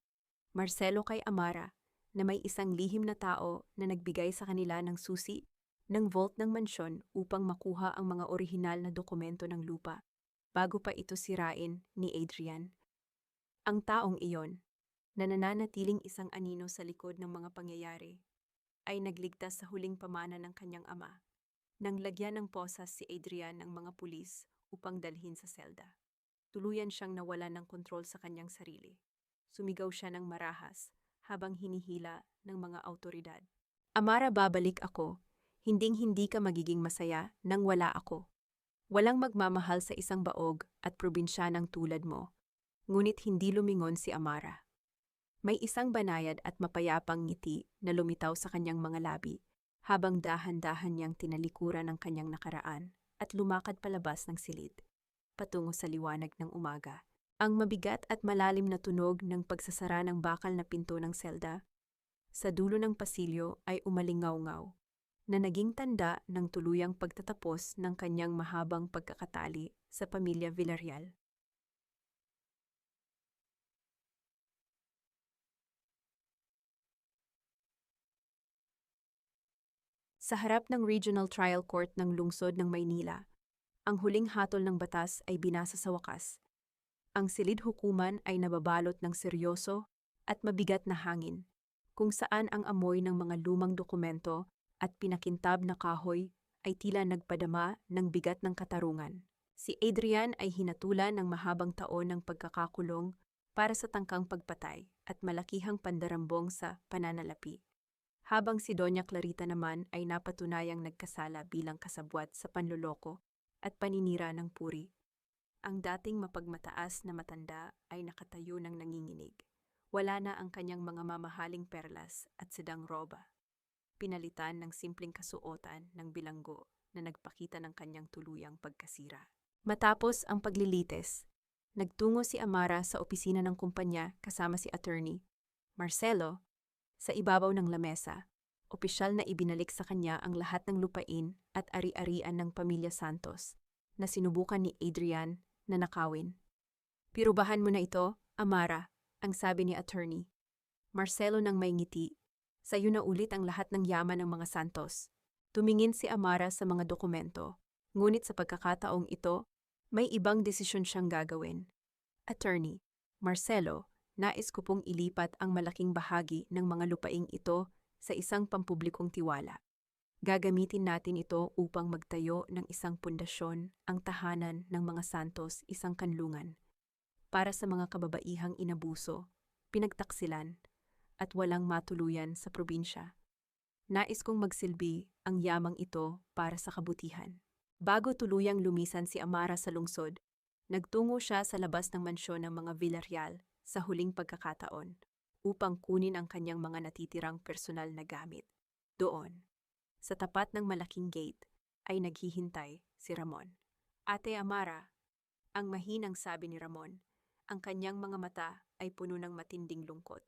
Marcelo kay Amara na may isang lihim na tao na nagbigay sa kanila ng susi ng vault ng mansyon upang makuha ang mga orihinal na dokumento ng lupa bago pa ito sirain ni Adrian. Ang taong iyon, na nananatiling isang anino sa likod ng mga pangyayari, ay nagligtas sa huling pamana ng kanyang ama, nang lagyan ng posas si Adrian ng mga pulis upang dalhin sa selda. Tuluyan siyang nawalan ng kontrol sa kanyang sarili. Sumigaw siya ng marahas habang hinihila ng mga autoridad. Amara, babalik ako. Hinding-hindi ka magiging masaya nang wala ako. Walang magmamahal sa isang baog at probinsyanang tulad mo. Ngunit hindi lumingon si Amara. May isang banayad at mapayapang ngiti na lumitaw sa kanyang mga labi habang dahan-dahan niyang tinalikuran ang kanyang nakaraan at lumakad palabas ng silid, patungo sa liwanag ng umaga. Ang mabigat at malalim na tunog ng pagsasara ng bakal na pinto ng selda sa dulo ng pasilyo ay umalingaw-ngaw, na naging tanda ng tuluyang pagtatapos ng kanyang mahabang pagkakatali sa pamilya Villarreal. Sa harap ng Regional Trial Court ng lungsod ng Maynila, ang huling hatol ng batas ay binasa sa wakas. Ang silid hukuman ay nababalot ng seryoso at mabigat na hangin, kung saan ang amoy ng mga lumang dokumento at pinakintab na kahoy ay tila nagpadama ng bigat ng katarungan. Si Adrian ay hinatulan ng mahabang taon ng pagkakakulong para sa tangkang pagpatay at malakihang pandarambong sa pananalapi. Habang si Doña Clarita naman ay napatunayang nagkasala bilang kasabwat sa panloloko at paninira ng puri. Ang dating mapagmataas na matanda ay nakatayo ng nanginginig. Wala na ang kanyang mga mamahaling perlas at sedang roba. Pinalitan ng simpleng kasuotan ng bilanggo na nagpakita ng kanyang tuluyang pagkasira. Matapos ang paglilitis, nagtungo si Amara sa opisina ng kumpanya kasama si Attorney Marcelo. Sa ibabaw ng lamesa, opisyal na ibinalik sa kanya ang lahat ng lupain at ari-arian ng pamilya Santos na sinubukan ni Adrian na nakawin. Pirubahan mo na ito, Amara, ang sabi ni attorney. Marcelo nang may ngiti. Sa'yo na ulit ang lahat ng yaman ng mga Santos. Tumingin si Amara sa mga dokumento. Ngunit sa pagkakataong ito, may ibang desisyon siyang gagawin. Attorney, Marcelo, nais ko pong ilipat ang malaking bahagi ng mga lupaing ito sa isang pampublikong tiwala. Gagamitin natin ito upang magtayo ng isang pundasyon, ang tahanan ng mga Santos, isang kanlungan, para sa mga kababaihang inabuso, pinagtaksilan, at walang matuluyan sa probinsya. Nais kong magsilbi ang yamang ito para sa kabutihan. Bago tuluyang lumisan si Amara sa lungsod, nagtungo siya sa labas ng mansyon ng mga Villarreal sa huling pagkakataon upang kunin ang kanyang mga natitirang personal na gamit. Doon, sa tapat ng malaking gate, ay naghihintay si Ramon. Ate Amara, ang mahinang sabi ni Ramon, ang kanyang mga mata ay puno ng matinding lungkot.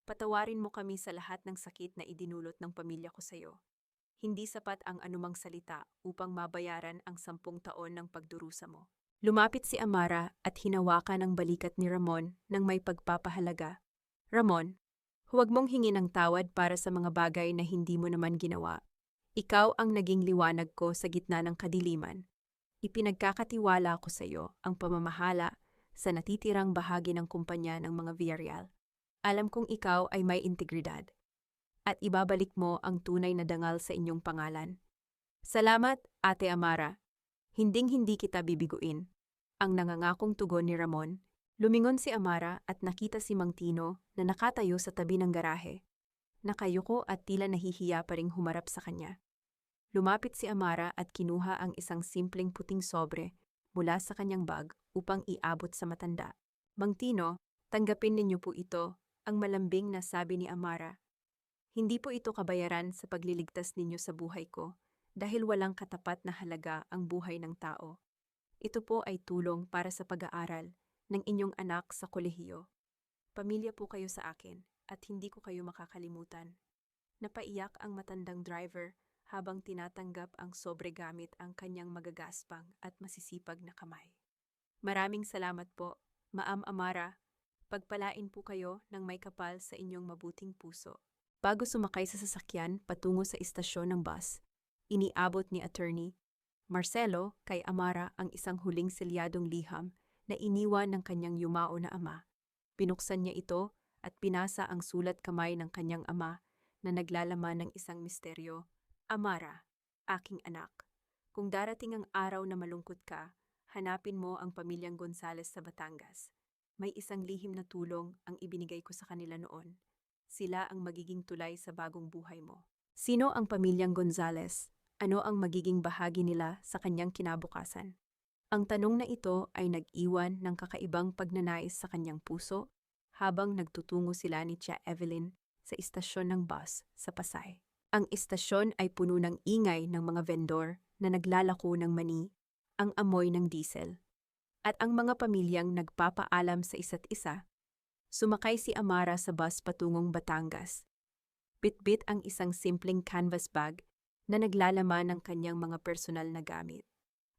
Patawarin mo kami sa lahat ng sakit na idinulot ng pamilya ko sa iyo. Hindi sapat ang anumang salita upang mabayaran ang 10 taon ng pagdurusa mo. Lumapit si Amara at hinawakan ang balikat ni Ramon nang may pagpapahalaga. Ramon, huwag mong hingin ng tawad para sa mga bagay na hindi mo naman ginawa. Ikaw ang naging liwanag ko sa gitna ng kadiliman. Ipinagkakatiwala ko sa iyo ang pamamahala sa natitirang bahagi ng kumpanya ng mga Villarreal. Alam kong ikaw ay may integridad at ibabalik mo ang tunay na dangal sa inyong pangalan. Salamat, Ate Amara. Hinding-hindi kita bibiguin. Ang nangangakong tugon ni Ramon. Lumingon si Amara at nakita si Mang Tino na nakatayo sa tabi ng garahe. Nakayuko at tila nahihiya pa ring humarap sa kanya. Lumapit si Amara at kinuha ang isang simpleng puting sobre mula sa kanyang bag upang iabot sa matanda. Mang Tino, tanggapin ninyo po ito, ang malambing na sabi ni Amara. Hindi po ito kabayaran sa pagliligtas ninyo sa buhay ko dahil walang katapat na halaga ang buhay ng tao. Ito po ay tulong para sa pag-aaral ng inyong anak sa kolehiyo. Pamilya po kayo sa akin at hindi ko kayo makakalimutan. Napaiyak ang matandang driver habang tinatanggap ang sobre gamit ang kanyang magagaspang at masisipag na kamay. Maraming salamat po, Maam Amara. Pagpalain po kayo ng may kapal sa inyong mabuting puso. Bago sumakay sa sasakyan patungo sa istasyon ng bus, iniabot ni Attorney Marcelo kay Amara ang isang huling selyadong liham na iniwan ng kanyang yumao na ama. Binuksan niya ito at pinasa ang sulat kamay ng kanyang ama na naglalaman ng isang misteryo. Amara, aking anak, kung darating ang araw na malungkot ka, hanapin mo ang pamilyang Gonzales sa Batangas. May isang lihim na tulong ang ibinigay ko sa kanila noon. Sila ang magiging tulay sa bagong buhay mo. Sino ang pamilyang Gonzales? Ano ang magiging bahagi nila sa kanyang kinabukasan? Ang tanong na ito ay nag-iwan ng kakaibang pagnanais sa kanyang puso habang nagtutungo sila ni Tia Evelyn sa istasyon ng bus sa Pasay. Ang istasyon ay puno ng ingay ng mga vendor na naglalako ng mani, ang amoy ng diesel, at ang mga pamilyang nagpapaalam sa isa't isa. Sumakay si Amara sa bus patungong Batangas. Bitbit ang isang simpleng canvas bag na naglalaman ng kanyang mga personal na gamit.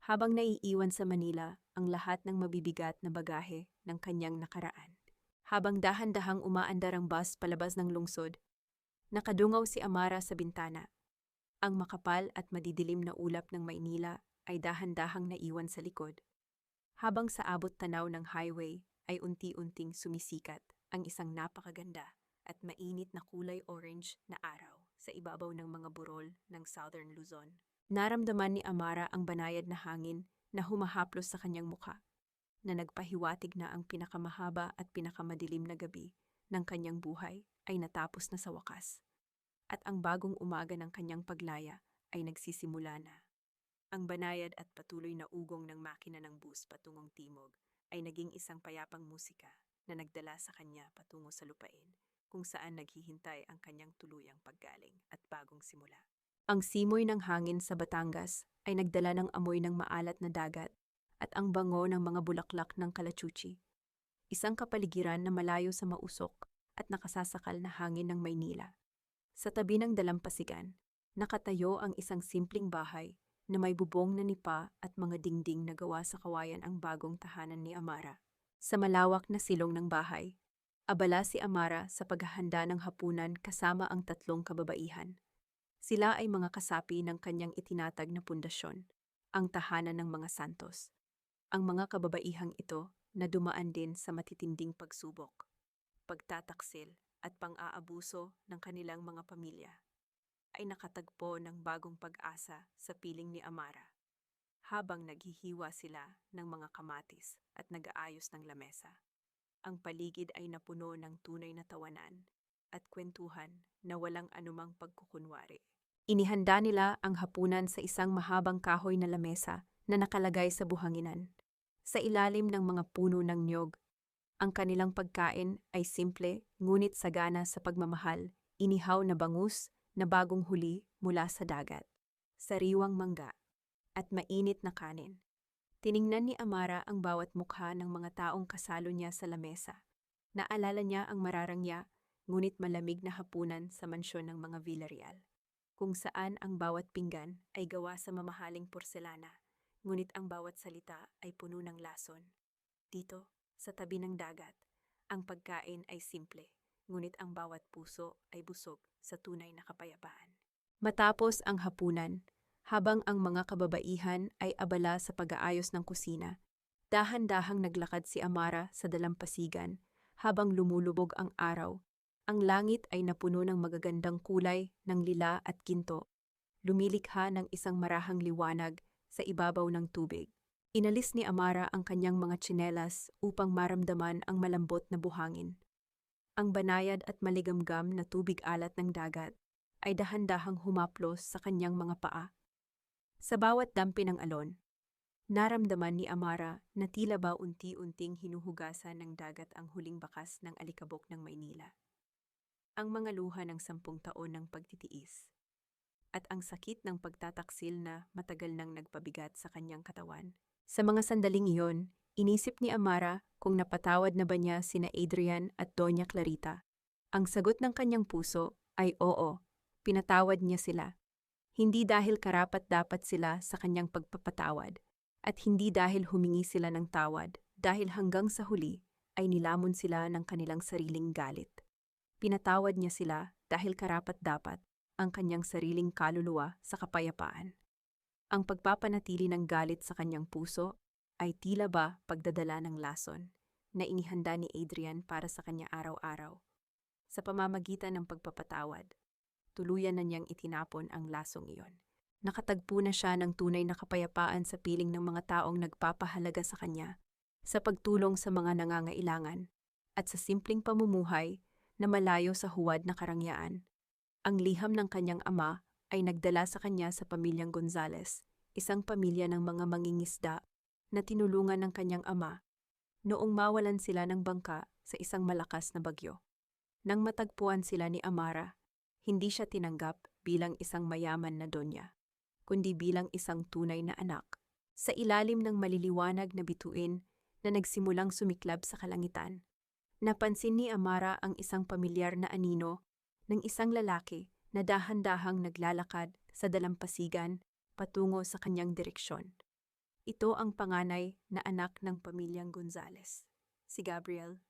Habang naiiwan sa Manila ang lahat ng mabibigat na bagahe ng kanyang nakaraan. Habang dahan-dahang umaandar ang bus palabas ng lungsod, nakadungaw si Amara sa bintana. Ang makapal at madidilim na ulap ng Maynila ay dahan-dahang naiwan sa likod. Habang sa abot tanaw ng highway ay unti-unting sumisikat ang isang napakaganda at mainit na kulay orange na araw sa ibabaw ng mga burol ng Southern Luzon. Naramdaman ni Amara ang banayad na hangin na humahaplos sa kanyang mukha, na nagpahiwatig na ang pinakamahaba at pinakamadilim na gabi ng kanyang buhay ay natapos na sa wakas, at ang bagong umaga ng kanyang paglaya ay nagsisimula na. Ang banayad at patuloy na ugong ng makina ng bus patungong timog ay naging isang payapang musika na nagdala sa kanya patungo sa lupain kung saan naghihintay ang kanyang tuluyang paggaling at bagong simula. Ang simoy ng hangin sa Batangas ay nagdala ng amoy ng maalat na dagat at ang bango ng mga bulaklak ng kalachuchi. Isang kapaligiran na malayo sa mausok at nakasasakal na hangin ng Maynila. Sa tabi ng dalampasigan, nakatayo ang isang simpleng bahay na may bubong na nipa at mga dingding na gawa sa kawayan ang bagong tahanan ni Amara. Sa malawak na silong ng bahay, abala si Amara sa paghahanda ng hapunan kasama ang 3 kababaihan. Sila ay mga kasapi ng kanyang itinatag na pundasyon, ang tahanan ng mga santos. Ang mga kababaihang ito na dumaan din sa matitinding pagsubok, pagtataksil at pang-aabuso ng kanilang mga pamilya, ay nakatagpo ng bagong pag-asa sa piling ni Amara, habang naghihiwa sila ng mga kamatis at nag-aayos ng lamesa. Ang paligid ay napuno ng tunay na tawanan at kwentuhan na walang anumang pagkukunwari. Inihanda nila ang hapunan sa isang mahabang kahoy na lamesa na nakalagay sa buhanginan. Sa ilalim ng mga puno ng niyog, ang kanilang pagkain ay simple ngunit sagana sa pagmamahal, inihaw na bangus na bagong huli mula sa dagat, sariwang mangga, at mainit na kanin. Tiningnan ni Amara ang bawat mukha ng mga taong kasalo niya sa lamesa. Naalala niya ang mararangya, ngunit malamig na hapunan sa mansyon ng mga Villarreal, kung saan ang bawat pinggan ay gawa sa mamahaling porselana, ngunit ang bawat salita ay puno ng lason. Dito, sa tabi ng dagat, ang pagkain ay simple, ngunit ang bawat puso ay busog sa tunay na kapayapaan. Matapos ang hapunan, habang ang mga kababaihan ay abala sa pag-aayos ng kusina, dahan-dahang naglakad si Amara sa dalampasigan habang lumulubog ang araw. Ang langit ay napuno ng magagandang kulay ng lila at ginto, lumilikha ng isang marahang liwanag sa ibabaw ng tubig. Inalis ni Amara ang kanyang mga tsinelas upang maramdaman ang malambot na buhangin. Ang banayad at maligamgam na tubig alat ng dagat ay dahan-dahang humaplos sa kanyang mga paa. Sa bawat dampi ng alon, naramdaman ni Amara na tila ba unti-unting hinuhugasan ng dagat ang huling bakas ng alikabok ng Maynila. Ang mga luha ng 10 taon ng pagtitiis, at ang sakit ng pagtataksil na matagal nang nagpabigat sa kanyang katawan. Sa mga sandaling iyon, inisip ni Amara kung napatawad na ba niya sina Adrian at Doña Clarita. Ang sagot ng kanyang puso ay oo, pinatawad niya sila. Hindi dahil karapat-dapat sila sa kanyang pagpapatawad, at hindi dahil humingi sila ng tawad, dahil hanggang sa huli ay nilamon sila ng kanilang sariling galit. Pinatawad niya sila dahil karapat-dapat ang kanyang sariling kaluluwa sa kapayapaan. Ang pagpapanatili ng galit sa kanyang puso ay tila ba pagdadala ng lason na inihanda ni Adrian para sa kanya araw-araw. Sa pamamagitan ng pagpapatawad, tuluyan na niyang itinapon ang lasong iyon. Nakatagpo na siya ng tunay na kapayapaan sa piling ng mga taong nagpapahalaga sa kanya, sa pagtulong sa mga nangangailangan, at sa simpleng pamumuhay na malayo sa huwad na karangyaan. Ang liham ng kanyang ama ay nagdala sa kanya sa pamilyang Gonzales, isang pamilya ng mga mangingisda na tinulungan ng kanyang ama noong mawalan sila ng bangka sa isang malakas na bagyo. Nang matagpuan sila ni Amara, hindi siya tinanggap bilang isang mayaman na donya, kundi bilang isang tunay na anak. Sa ilalim ng maliliwanag na bituin na nagsimulang sumiklab sa kalangitan, napansin ni Amara ang isang pamilyar na anino ng isang lalaki na dahan-dahang naglalakad sa dalampasigan patungo sa kanyang direksyon. Ito ang panganay na anak ng pamilyang Gonzales, si Gabriel,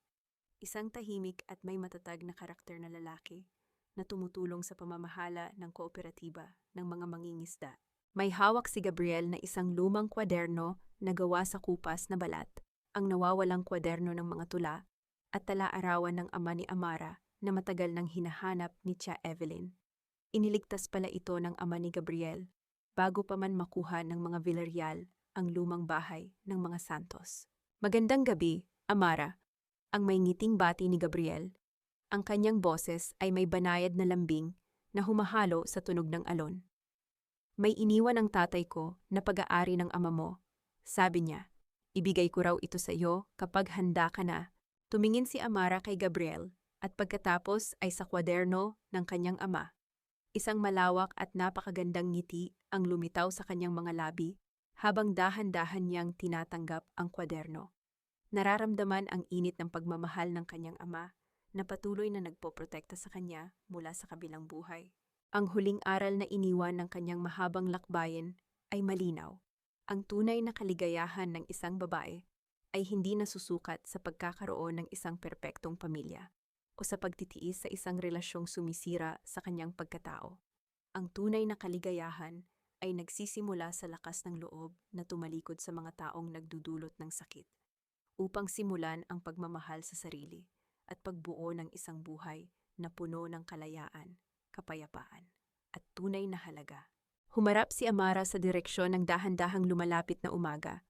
isang tahimik at may matatag na karakter na lalaki na tumutulong sa pamamahala ng kooperatiba ng mga mangingisda. May hawak si Gabriel na isang lumang kwaderno na gawa sa kupas na balat, ang nawawalang kwaderno ng mga tula at tala-arawan ng ama ni Amara na matagal nang hinahanap ni Tia Evelyn. Iniligtas pala ito ng ama ni Gabriel bago pa man makuha ng mga Villarreal ang lumang bahay ng mga Santos. Magandang gabi, Amara, ang may ngiting bati ni Gabriel. Ang kanyang boses ay may banayad na lambing na humahalo sa tunog ng alon. May iniwan ang tatay ko na pag-aari ng ama mo. Sabi niya, ibigay ko raw ito sa iyo kapag handa ka na. Tumingin si Amara kay Gabriel at pagkatapos ay sa kwaderno ng kanyang ama. Isang malawak at napakagandang ngiti ang lumitaw sa kanyang mga labi habang dahan-dahan niyang tinatanggap ang kwaderno. Nararamdaman ang init ng pagmamahal ng kanyang ama na patuloy na nagpoprotekta sa kanya mula sa kabilang buhay. Ang huling aral na iniwan ng kanyang mahabang lakbayin ay malinaw. Ang tunay na kaligayahan ng isang babae ay hindi nasusukat sa pagkakaroon ng isang perpektong pamilya o sa pagtitiis sa isang relasyong sumisira sa kanyang pagkatao. Ang tunay na kaligayahan ay nagsisimula sa lakas ng loob na tumalikod sa mga taong nagdudulot ng sakit, upang simulan ang pagmamahal sa sarili at pagbuo ng isang buhay na puno ng kalayaan, kapayapaan, at tunay na halaga. Humarap si Amara sa direksyon ng dahan-dahang lumalapit na umaga,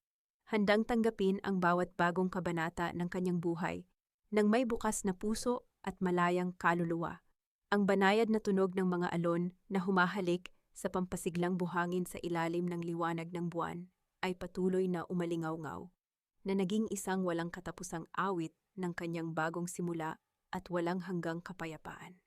handang tanggapin ang bawat bagong kabanata ng kanyang buhay, nang may bukas na puso at malayang kaluluwa. Ang banayad na tunog ng mga alon na humahalik sa pampasiglang buhangin sa ilalim ng liwanag ng buwan ay patuloy na umalingaw-ngaw, na naging isang walang katapusang awit ng kanyang bagong simula at walang hanggang kapayapaan.